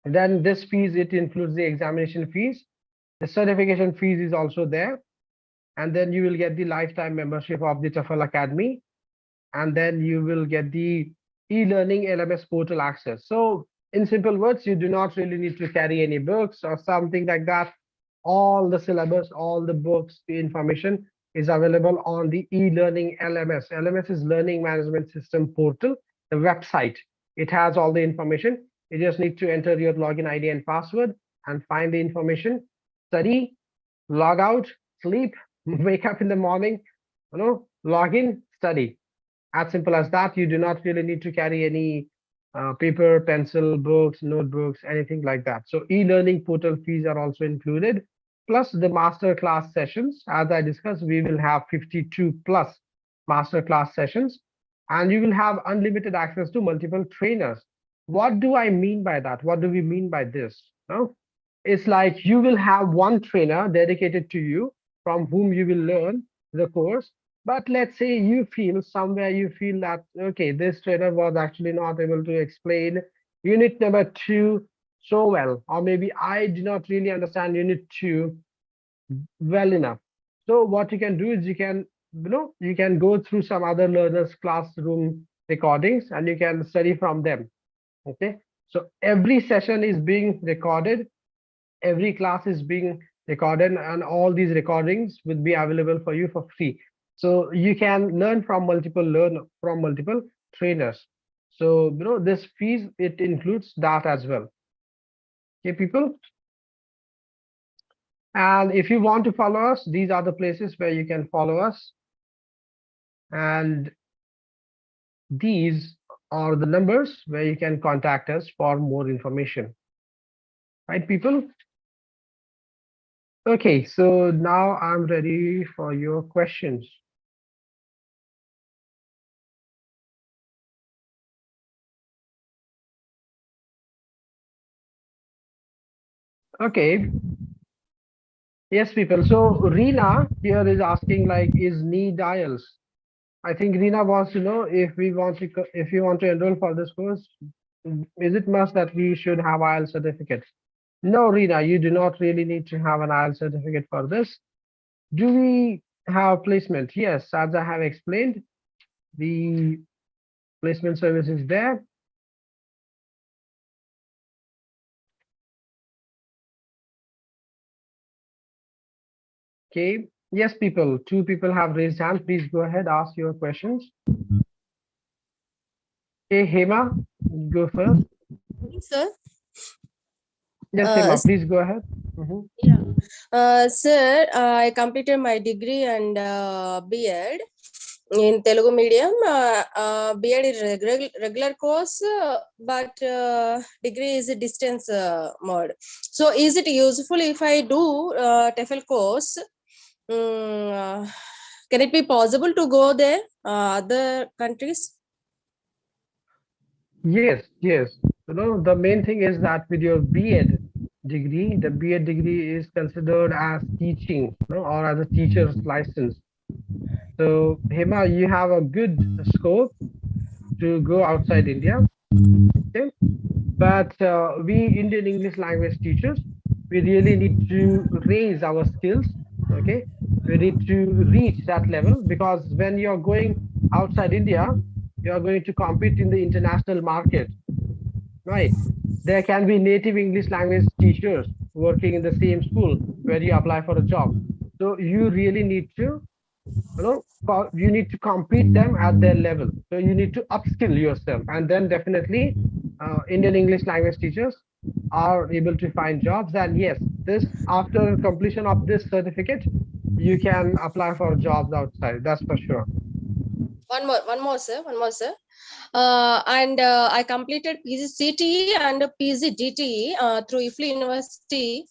And then this fees, it includes the examination fees. The certification fees is also there. And then you will get the lifetime membership of the TEFL Academy. And then you will get the e-learning LMS portal access. So in simple words, you do not really need to carry any books or something like that. All the syllabus, all the books, the information is available on the e-learning LMS. LMS is Learning Management System portal, the website. It has all the information. You just need to enter your login ID and password and find the information, study, log out, sleep, wake up in the morning, log in, study. As simple as that. You do not really need to carry any paper, pencil, books, notebooks, anything like that. So e-learning portal fees are also included, plus the master class sessions. As I discussed, we will have 52 plus master class sessions, and you will have unlimited access to multiple trainers. What do I mean by that? What do we mean by this? No? It's like you will have one trainer dedicated to you from whom you will learn the course. But let's say you feel somewhere, you feel that, okay, this trainer was actually not able to explain unit number 2 so well, or maybe I do not really understand unit 2 well enough. So what you can do is you can go through some other learners classroom recordings and you can study from them. Okay, so every session is being recorded, every class is being recorded, and all these recordings will be available for you for free. So you can learn from multiple trainers. So this fees, it includes that as well. Okay, people. And if you want to follow us, these are the places where you can follow us. And these are the numbers where you can contact us for more information. Right, people? Okay, so now I'm ready for your questions. Okay. Yes, people. So Reena here is asking, like, is 𝐦𝐸LTS? I think Reena wants to know if you want to enroll for this course, is it must that we should have IELTS certificate? No, Reena, you do not really need to have an IELTS certificate for this. Do we have placement? Yes, as I have explained, the placement service is there. Okay. Yes, people. 2 people have raised hands. Please go ahead, ask your questions. Okay, Hema, go first. Sir. Yes, Hema, please go ahead. Yeah. Sir, I completed my degree and B.Ed in Telugu medium. B.Ed is regular course, but degree is a distance mode. So is it useful if I do TEFL course? Can it be possible to go there, other countries? Yes, yes. The main thing is that with your B.Ed degree, the B.Ed degree is considered as teaching, or as a teacher's license. So Hema, you have a good scope to go outside India. Okay, but we Indian English language teachers, we really need to raise our skills. Okay, we need to reach that level, because when you're going outside India, you are going to compete in the international market, right? There can be native English language teachers working in the same school where you apply for a job. So you really need to, you need to compete them at their level. So you need to upskill yourself, and then definitely Indian English language teachers are able to find jobs. And yes, this, after completion of this certificate, you can apply for jobs outside. That's for sure. One more, sir. And I completed PGCTE and PGDTE through AAEFL University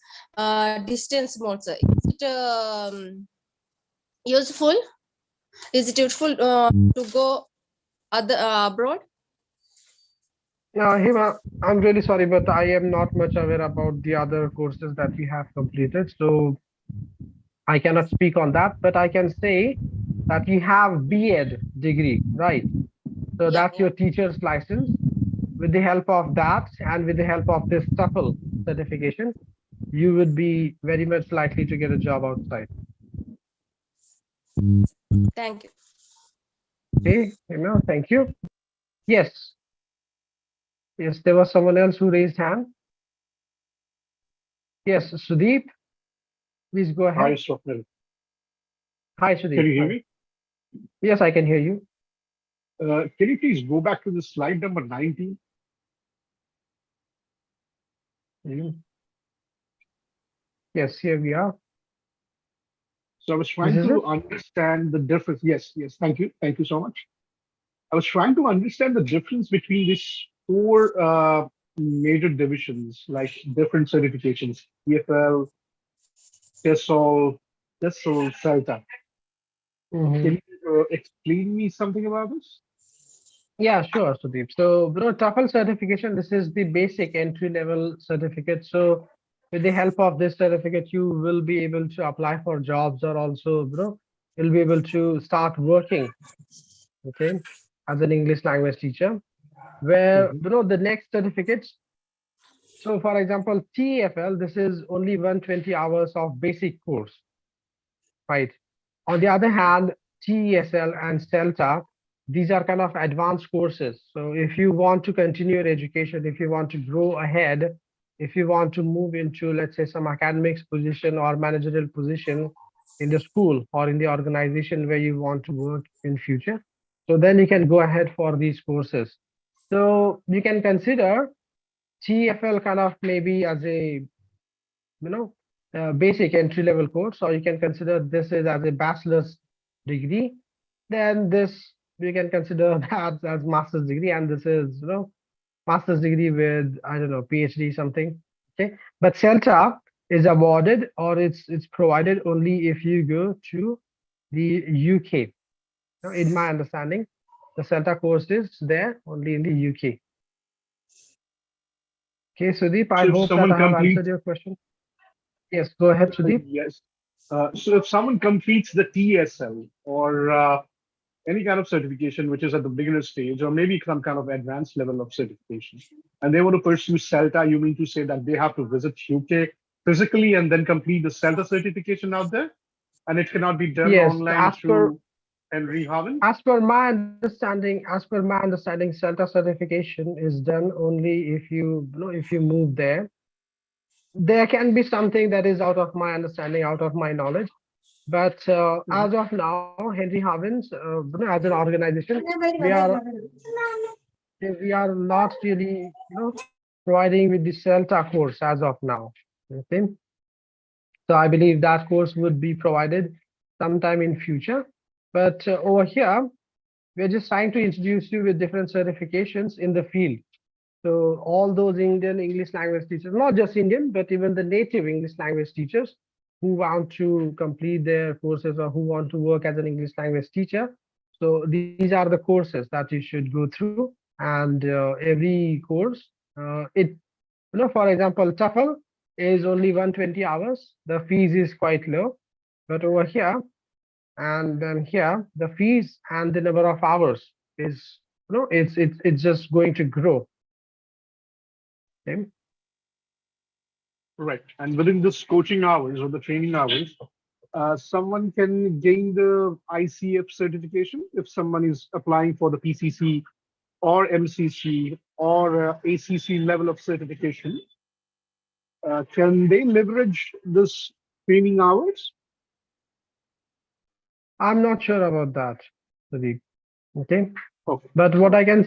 distance mode, sir. Is it useful? Is it useful to go abroad? Hima, I'm really sorry, but I am not much aware about the other courses that we have completed, so I cannot speak on that. But I can say that you have B.Ed degree, right? So that's your teacher's license. With the help of that and with the help of this TEFL certification, you would be very much likely to get a job outside. Thank you. Okay, thank you. Yes. Yes, there was someone else who raised hand. Yes, Sudeep, please go ahead. Hi, Swapnil. Hi, Can Sudeep. you hear Hi. me? Yes, I can hear you. Can you please go back to the slide number 19? Yes, here we are. So I was This trying is it. to understand the difference. Yes, yes, thank you. Thank you so much. I was trying to understand the difference between these four major divisions, like different certifications, TEFL, TESOL, TESOL, CELTA. Mhm. Can you explain me something about this? Yeah, sure, Sudeep. So, TEFL certification, this is the basic entry-level certificate. So, with the help of this certificate, you will be able to apply for jobs, or also, you'll be able to start working, okay, as an English language teacher. Where, Mhm. the next certificates. So, for example, TEFL, this is only 120 hours of basic course, right? On the other hand, TESL and CELTA, these are kind of advanced courses. So if you want to continue your education, if you want to grow ahead, if you want to move into, let's say, some academics position or managerial position in the school or in the organization where you want to work in future, so then you can go ahead for these courses. So you can consider TEFL kind of maybe as a basic entry level course, or you can consider this is as a bachelor's degree. Then this we can consider that as master's degree, and this is master's degree with, I don't know, PhD something. Okay, but CELTA is awarded, or it's provided only if you go to the UK. Now, in my understanding, the CELTA course is there only in the UK. Okay, Sudeep, I So if hope that someone I have answered completes, your question. Yes, go ahead, Sudeep. yes. So if someone completes the TSL or any kind of certification which is at the beginner stage, or maybe some kind of advanced level of certification, and they want to pursue CELTA, you mean to say that they have to visit UK physically and then complete the CELTA certification out there, and it cannot be done Yes, online through Henry Harvin? as per my understanding, CELTA certification is done only if if you move there. There can be something that is out of my understanding, out of my knowledge, but Mhm. as of now, Henry Harvins, as an organization, we are we are not really providing with the CELTA course as of now. Okay, so I believe that course would be provided sometime in future. But over here, we're just trying to introduce you with different certifications in the field. So all those Indian English language teachers, not just Indian, but even the native English language teachers who want to complete their courses or who want to work as an English language teacher. So these are the courses that you should go through, and every course, for example, TEFL is only 120 hours. The fees is quite low, but over here and then here, the fees and the number of hours is, it's just going to grow. Okay. Right. And within this coaching hours or the training hours, someone can gain the ICF certification if someone is applying for the PCC or MCC or ACC level of certification. Can they leverage this training hours? I'm not sure about that, Pradeep. Okay. Okay. But what I can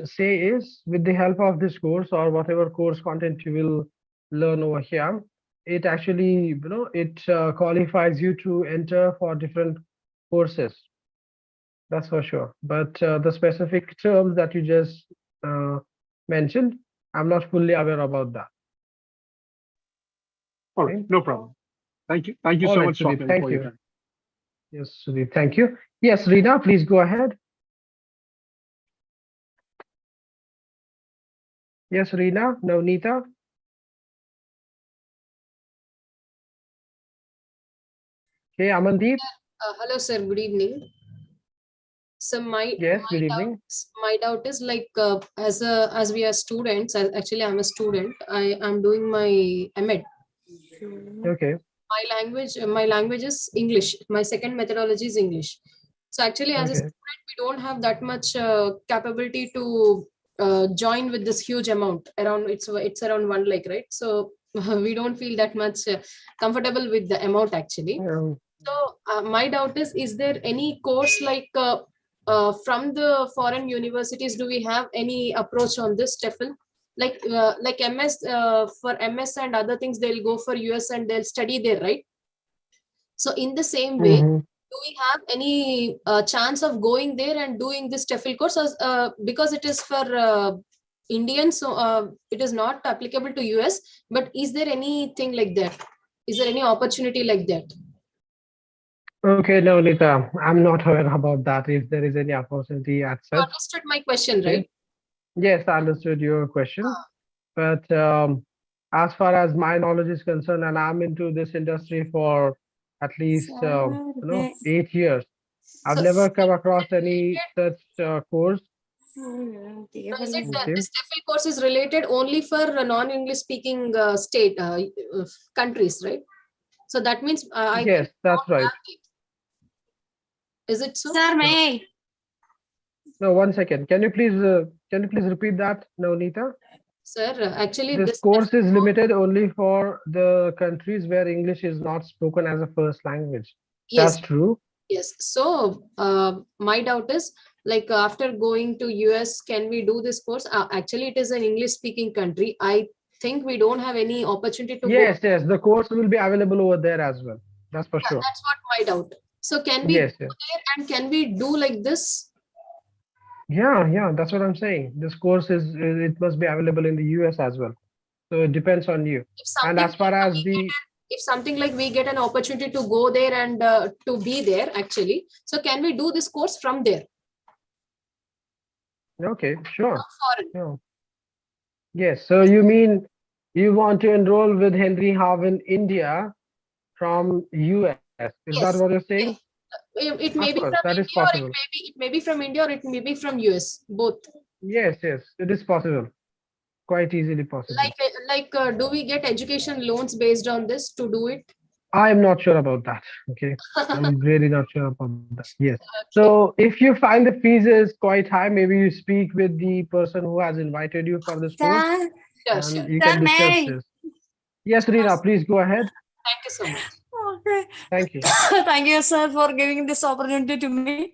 say is, with the help of this course or whatever course content you will learn over here, it actually, it qualifies you to enter for different courses. That's for sure. But the specific terms that you just uh, mentioned, I'm not fully aware about that. All right. Okay. No problem. Thank you. Thank you All so right, much, Sudeep. Swapnil, Thank for your you. time. Yes, Sudeep. Thank you. Yes, Rina, please go ahead. Yes, Rina, Navneeta. Okay, Amandeep. Hello, sir. Good evening. So Yes, good evening. my doubt is like as we are students. Actually, I'm a student. I'm doing my MEd. Okay. My language is English. My second methodology is English. So actually, as a Okay. student, we don't have that much capability to join with this huge amount. Around it's around 1 lakh, right? So we don't feel that much comfortable with the amount actually. So my doubt is there any course like from the foreign universities? Do we have any approach on this TEFL? Like MS for MS and other things, they'll go for US and they'll study there, right? So in the same way, Mhm. do we have any chance of going there and doing this TEFL course? Because it is for Indians, so it is not applicable to US. But is there anything like that? Is there any opportunity like that? Okay, no, Nita, I'm not aware about that. If there is any opportunity as You such. understood my question, Okay. right? Yes, I understood your question. But as far as my knowledge is concerned, and I'm into this industry for at least 8 years, I've So, never come across any such course. is it Okay. this TEFL course is related only for non-English speaking state countries, right? So that means I Yes, think that's right. is it so? Sir, may I? No, one second. Can you please repeat that, Navneeta? Sir, actually This this course is limited only for the countries where English is not spoken as a first language. yes, That's true. yes. So my doubt is like after going to US, can we do this course? Actually, it is an English speaking country. I think we don't have any opportunity to go. Yes, yes. The course will be available over there as well. That's for Yeah, sure. that's what my doubt. So can we Yes, go yes. there and can we do like this? Yeah, yeah. That's what I'm saying. This course is it must be available in the US as well. So it depends on you. If And something as far like as we the get if something like we get an opportunity to go there and to be there actually, so can we do this course from there? okay, sure. Foreign. Yeah. Yes. So you mean you want to enroll with Henry Harvin India from US? Is that Yes. what you're saying? Yes. It may Of be course, from that is India or possible. it may be from India or it may be from US, both. Yes, yes, it is possible. Quite easily possible. Do we get education loans based on this to do it? I am not sure about that. Okay. I'm really not sure about that. Yes. Okay. So if you find the fees is quite high, maybe you speak with the person who has invited you for this course Sir, Sure, and sure. you sir, can discuss may this. Yes, Rina, please go ahead. Thank you so much. I? Okay. Thank you. Thank you, sir, for giving this opportunity to me.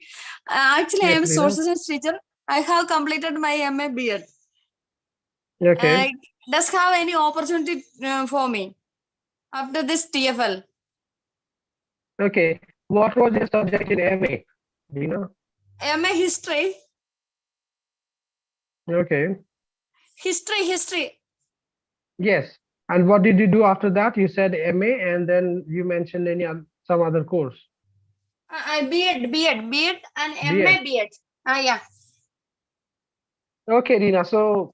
Actually, I Yes, am a Rina. social science teacher. I have completed my MA BEd. Okay. Does have any opportunity for me after this TFL? Okay. What was your subject in MA? Rina? MA history. Okay. History. Yes. And what did you do after that? You said MA and then you mentioned some other course. I BEd and BEd. MA BEd. Yeah. Okay, Rina. So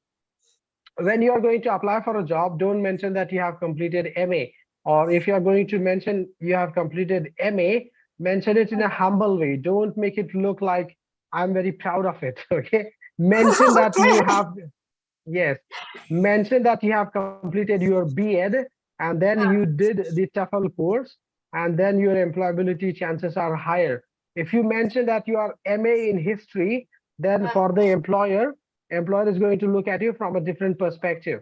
when you are going to apply for a job, don't mention that you have completed MA. Or if you are going to mention you have completed MA, mention it in a humble way. Don't make it look like I'm very proud of it. Okay. Mention that you have, yes, mention that you have completed your BEd and then you did the TEFL course and then your employability chances are higher. If you mention that you are MA in history, then for the employer is going to look at you from a different perspective.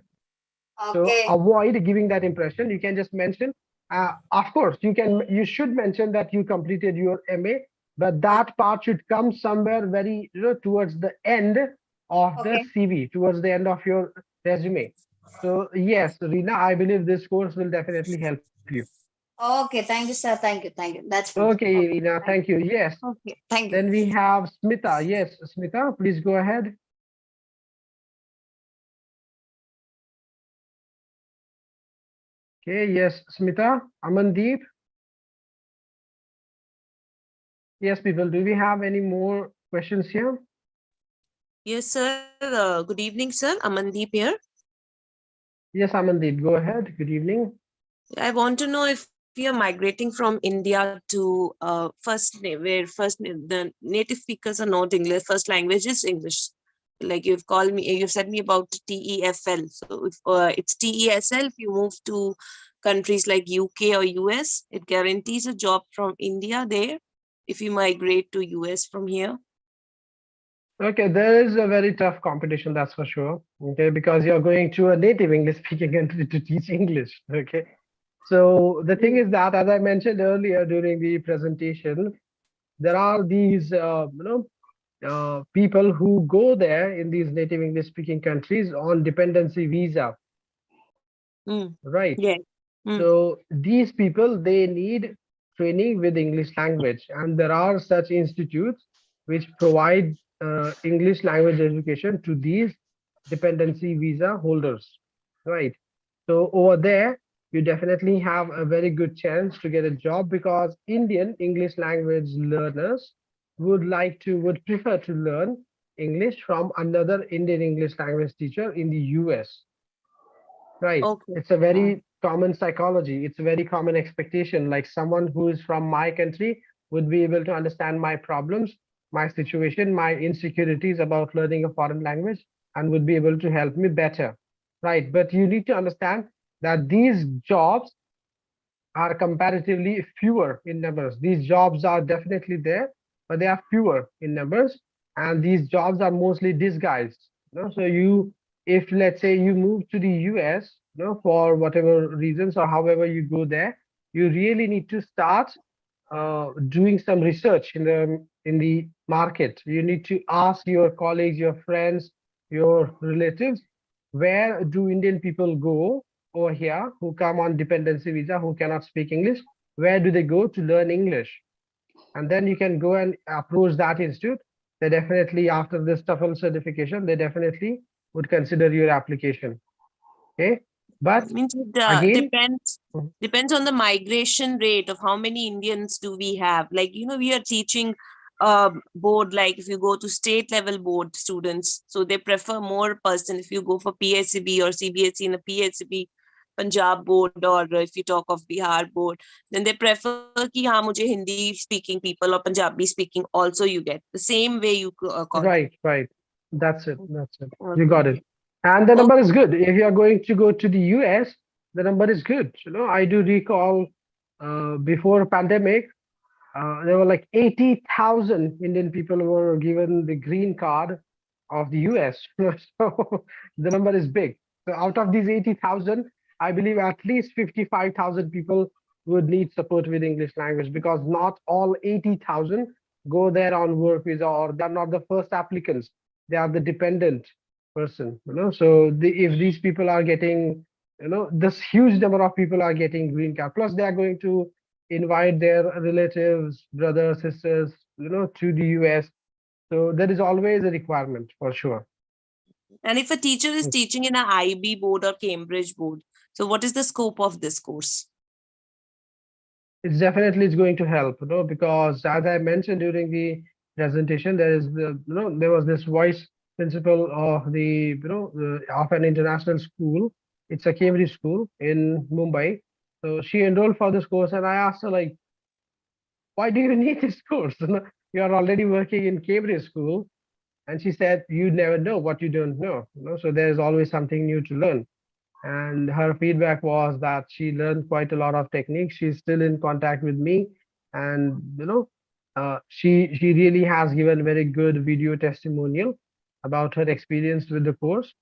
Okay. So avoid giving that impression. You can just mention, of course, you should mention that you completed your MA, but that part should come somewhere very, towards the end of the Okay. CV, towards the end of your resume. So yes, Rina, I believe this course will definitely help you. Okay. Thank you, sir. Thank you. That's fine. Okay, Rina, thank you. Yes. Okay. Thank you. Then we have Smita. Yes, Smita, please go ahead. Okay, yes, Smita, Amandeep. Yes, people, do we have any more questions here? Yes, sir. Good evening, sir. Amandeep here. Yes, Amandeep, go ahead. Good evening. I want to know if we are migrating from India to the native speakers are not English, first language is English. Like you've said me about TEFL. So if it's TESL, if you move to countries like UK or US, it guarantees a job from India there. If you migrate to US from here. Okay, there is a very tough competition, that's for sure. Okay, because you're going to a native English speaking country to teach English. Okay, So the thing is that, as I mentioned earlier during the presentation, there are these, people who go there in these native English speaking countries on dependency visa, Mm. right? Yeah. Mm. So these people, they need training with English language, and there are such institutes which provide English language education to these dependency visa holders, right? So over there, you definitely have a very good chance to get a job, because Indian English language learners would prefer to learn English from another Indian English language teacher in the US. Right. Okay. It's a very common psychology. It's a very common expectation. Like someone who is from my country would be able to understand my problems, my situation, my insecurities about learning a foreign language, and would be able to help me better. Right. But you need to understand that these jobs are comparatively fewer in numbers. These jobs are definitely there, but they are fewer in numbers, and these jobs are mostly disguised. So if let's say you move to the US, for whatever reasons or however you go there, you really need to start doing some research in the market. You need to ask your colleagues, your friends, your relatives, where do Indian people go over here who come on dependency visa, who cannot speak English? Where do they go to learn English? And then you can go and approach that institute. They definitely, after this TEFL certification, they definitely would consider your application. Okay, but Means it again, depends on the migration rate of how many Indians do we have. Like, we are teaching board, like if you go to state level board students, so they prefer more person. If you go for PSCB or CBSE in a PSCB Punjab board, or if you talk of Bihar board, then they prefer ki haan mujhe Hindi speaking people or Punjabi speaking also you get. The same way you call. right. That's it. You Okay. got it. And the number Okay. is good. If you are going to go to the US, the number is good. I do recall before pandemic, there were like 80,000 Indian people who were given the green card of the US. So the number is big. So out of these 80,000, I believe at least 55,000 people would need support with English language, because not all 80,000 go there on work visa, or they're not the first applicants. They are the dependent person. So if these people are getting, this huge number of people are getting green card, plus they are going to invite their relatives, brothers, sisters, to the US. So there is always a requirement for sure. And if a teacher is teaching in a IB board or Cambridge board, so what is the scope of this course? It's going to help, because as I mentioned during the presentation, there was this vice principal of of an international school. It's a Cambridge school in Mumbai. So she enrolled for this course, and I asked her, like, why do you need this course? You are already working in Cambridge school. And she said, you never know what you don't know. So there's always something new to learn. And her feedback was that she learned quite a lot of techniques. She's still in contact with me, and she really has given very good video testimonial about her experience with the course.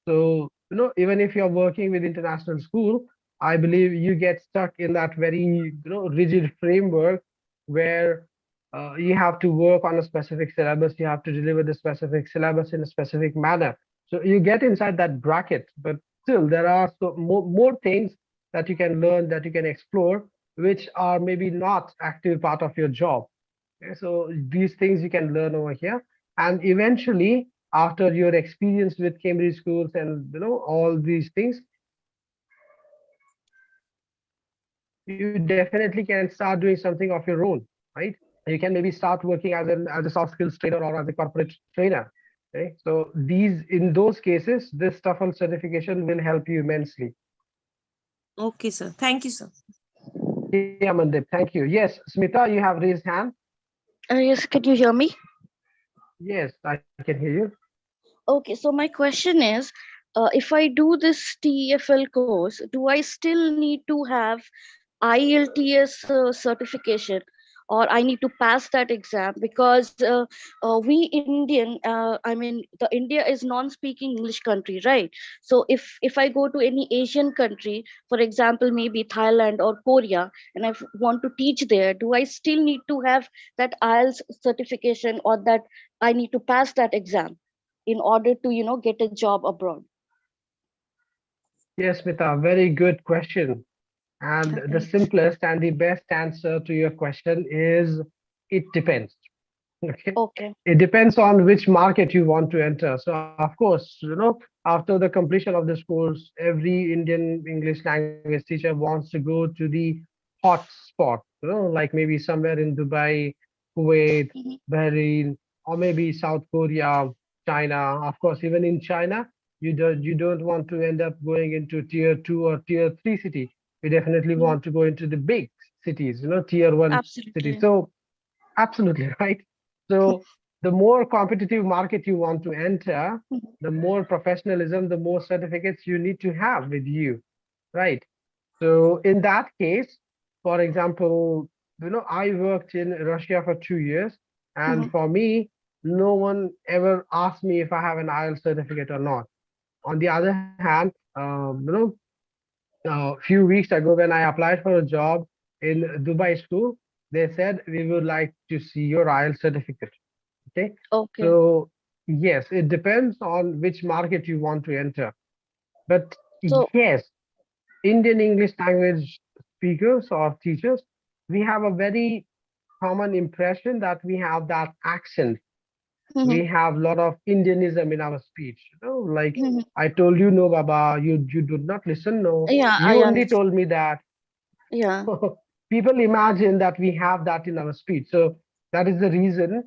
So even if you're working with international school, I believe you get stuck in that very rigid framework where you have to work on a specific syllabus, you have to deliver the specific syllabus in a specific manner. So you get inside that bracket, but still there are more things that you can learn, that you can explore, which are maybe not active part of your job. Okay, so these things you can learn over here, and eventually after your experience with Cambridge schools and all these things, you definitely can start doing something of your own, right? You can maybe start working as a soft skills trainer or as a corporate trainer. Okay, so in those cases, this TEFL certification will help you immensely. Okay, sir. Thank you, sir. Yeah, Mandip, thank you. Yes, Smita, you have raised hand. Yes, can you hear me? Yes, I can hear you. Okay, so my question is, if I do this TEFL course, do I still need to have IELTS certification, or I need to pass that exam? Because we Indian, I mean, the India is non-speaking English country, right? So if I go to any Asian country, for example, maybe Thailand or Korea, and I want to teach there, do I still need to have that IELTS certification, or that I need to pass that exam in order to, get a job abroad? Yes, Smita, very good question. And the Okay. simplest and the best answer to your question is it depends. Okay. Okay. It depends on which market you want to enter. So, of course, after the completion of this course, every Indian English language teacher wants to go to the hot spot, like maybe somewhere in Dubai, Kuwait, Mhm. Bahrain, or maybe South Korea, China. Of course, even in China, you don't want to end up going into tier 2 or tier 3 city. You definitely Mhm. want to go into the big cities, tier 1 cities. Absolutely. So absolutely right. So the more competitive market you want to enter, Mhm. the more professionalism, the more certificates you need to have with you, right? So in that case, for example, I worked in Russia for 2 years, and Mhm. for me, no one ever asked me if I have an IELTS certificate or not. On the other hand, a few weeks ago when I applied for a job in Dubai school, they said we would like to see your IELTS certificate. Okay, Okay. so yes, it depends on which market you want to enter. But So. yes, Indian English language speakers or teachers, we have a very common impression that we have that accent. Mhm. We have a lot of Indianism in our speech. Like Mhm. I told you, no, Baba, you did not listen. No, Yeah, I you only understand. told me that. Yeah. People imagine that we have that in our speech. So that is the reason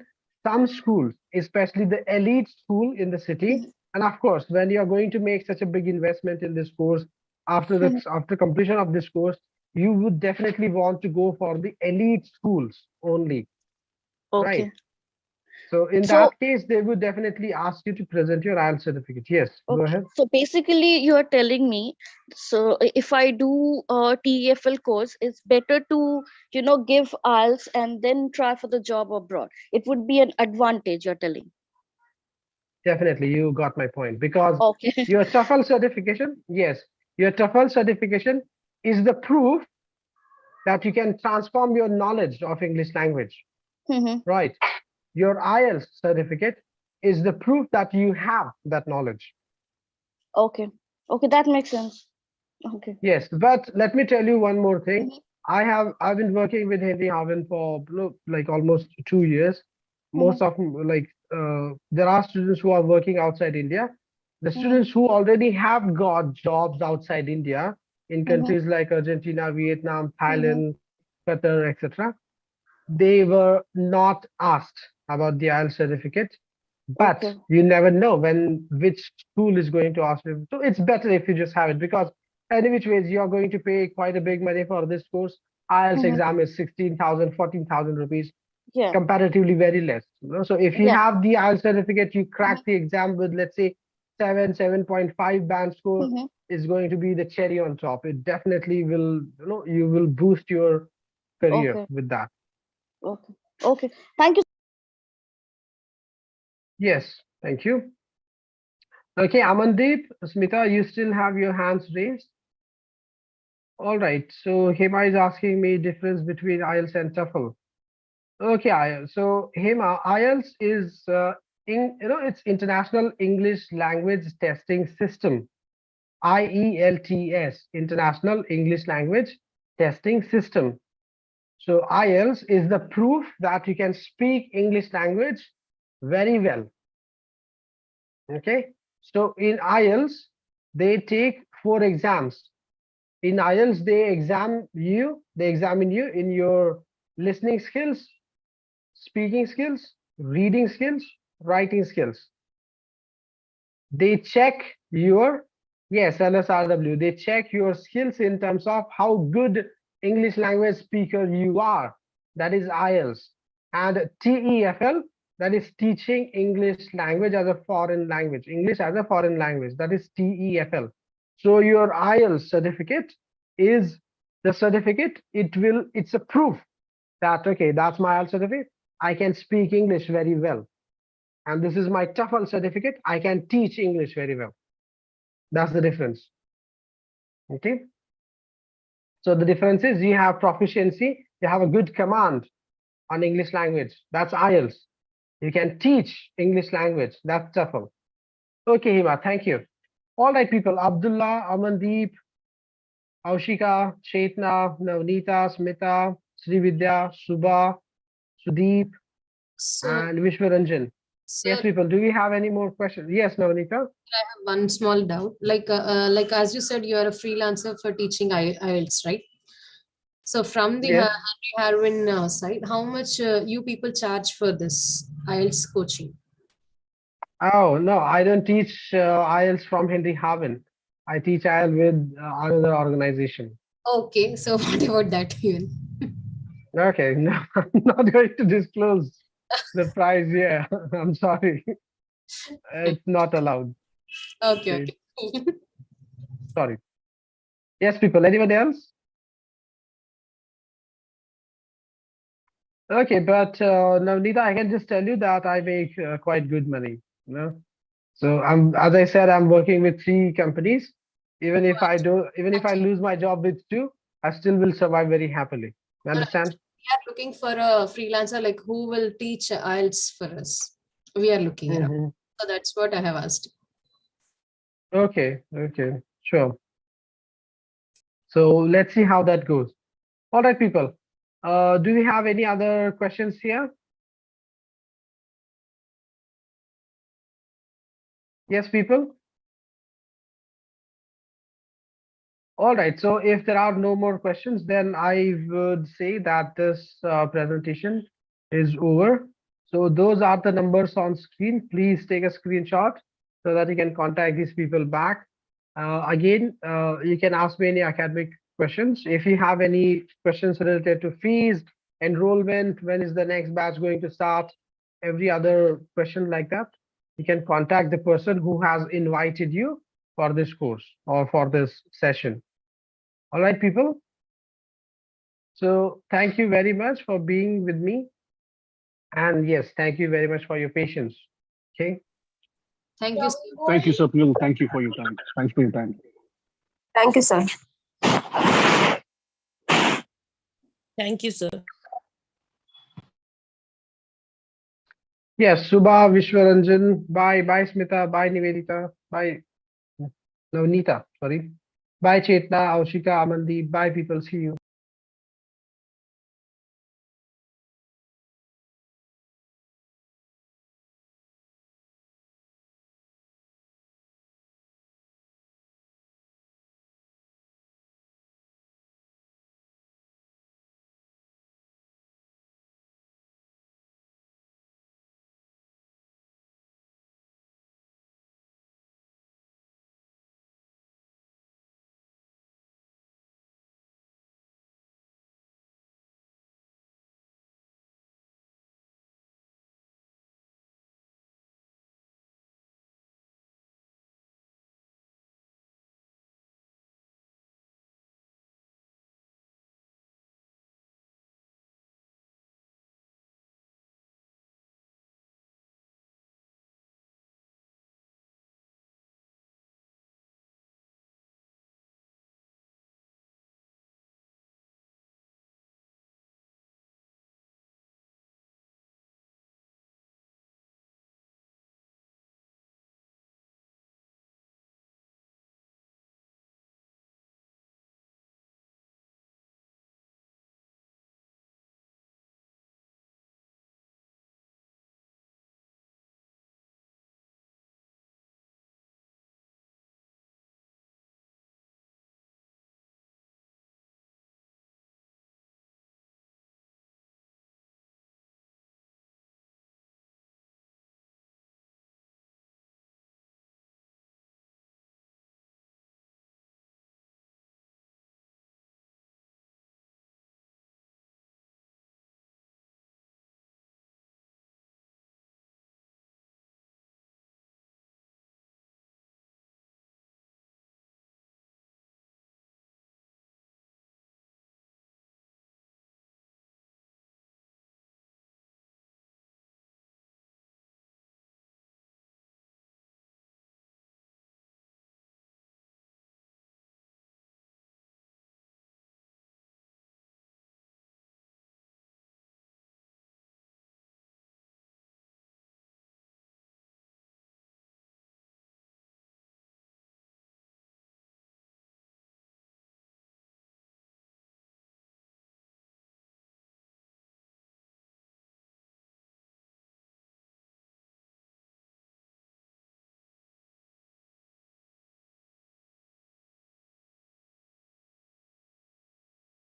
some schools, especially the elite school in the city, Mhm. and of course, when you are going to make such a big investment in this course, Mhm. after completion of this course, you would definitely want to go for the elite schools only, right? Okay. So in So. that case, they would definitely ask you to present your IELTS certificate. Yes, go Okay. ahead. So basically, you are telling me, so if I do a TEFL course, it's better to, give IELTS and then try for the job abroad. It would be an advantage, you're telling. Definitely, you got my point because Okay. your TEFL certification, yes, your TEFL certification is the proof that you can transform your knowledge of English language, Mhm. right? Your IELTS certificate is the proof that you have that knowledge. Okay. Okay, that makes sense. Okay. Yes, but let me tell you one more thing. Mhm. I've been working with Henry Harvin for like almost 2 years. Most Mhm. of like there are students who are working outside India. The Mhm. students who already have got jobs outside India in Mhm. countries like Argentina, Vietnam, Mhm. Thailand, Qatar, etc. They were not asked about the IELTS certificate, but Okay. you never know when which school is going to ask you. So it's better if you just have it because any which ways you are going to pay quite a big money for this course. IELTS Mhm. exam is 16,000, 14,000 rupees, Yeah. comparatively very less. So if you Yeah. have the IELTS certificate, you crack Mhm. the exam with let's say 7.5 band score Mhm. is going to be the cherry on top. It definitely will, you will boost your career Okay. with that. Okay. Okay. Thank you. Yes, thank you. Okay, Amandeep, Smita, you still have your hands raised. All right. So Hema is asking me difference between IELTS and TOEFL. Okay, IELTS. So Hema, IELTS is it's International English Language Testing System, IELTS, International English Language Testing System. So IELTS is the proof that you can speak English language very well. Okay. So in IELTS, they take 4 exams. In IELTS, they examine you in your listening skills, speaking skills, reading skills, writing skills. They check your, yes, LSRW, they check your skills in terms of how good English language speaker you are. That is IELTS. And TEFL, that is teaching English language as a foreign language, English as a foreign language, that is TEFL. So your IELTS certificate is the certificate, it's a proof that, okay, that's my IELTS certificate. I can speak English very well. And this is my TEFL certificate. I can teach English very well. That's the difference. Okay. So the difference is you have proficiency, you have a good command on English language. That's IELTS. You can teach English language. That's TEFL. Okay, Hima, thank you. All right, people. Abdullah, Amandeep, Aushika, Chetna, Navneeta, Smita, Srividya, Subha, Sudeep, So, and Vishwaranjan. sir, Yes, people. Do we have any more questions? Yes, Navneeta. I have one small doubt. Like as you said, you are a freelancer for teaching IELTS, right? So from the Yes. Harvin side, how much you people charge for this IELTS coaching? Oh, no, I don't teach IELTS from Henry Harvin. I teach IELTS with another organization. Okay, so what about that even? Okay, no, I'm not going to disclose the price here. I'm sorry. It's not allowed. Okay, okay. Sorry. Yes, people. Anybody else? Okay, but Navneeta, I can just tell you that I make quite good money. You know, so as I said, I'm working with 3 companies. Even if I lose my job with 2, I still will survive very happily. You understand? We are looking for a freelancer like who will teach IELTS for us. We are looking around. Mhm. So that's what I have asked. Okay, okay, sure. So let's see how that goes. All right, people. Do we have any other questions here? Yes, people. All right. So if there are no more questions, then I would say that this presentation is over. So those are the numbers on screen. Please take a screenshot so that you can contact these people back. Again, you can ask me any academic questions. If you have any questions related to fees, enrollment, when is the next batch going to start, every other question like that, you can contact the person who has invited you for this course or for this session. All right, people. So thank you very much for being with me. And yes, thank you very much for your patience. Okay. Thank you. Sir. Thank you, Swapnil. Thank you for your time. Thanks for your time. Thank you, sir. Thank you, sir. Yes, Subha, Vishwaranjan, bye, bye, Smita, bye, Nivedita, bye, Navneeta, sorry, bye, Chetna, Aushika, Amandeep, bye, people, see you.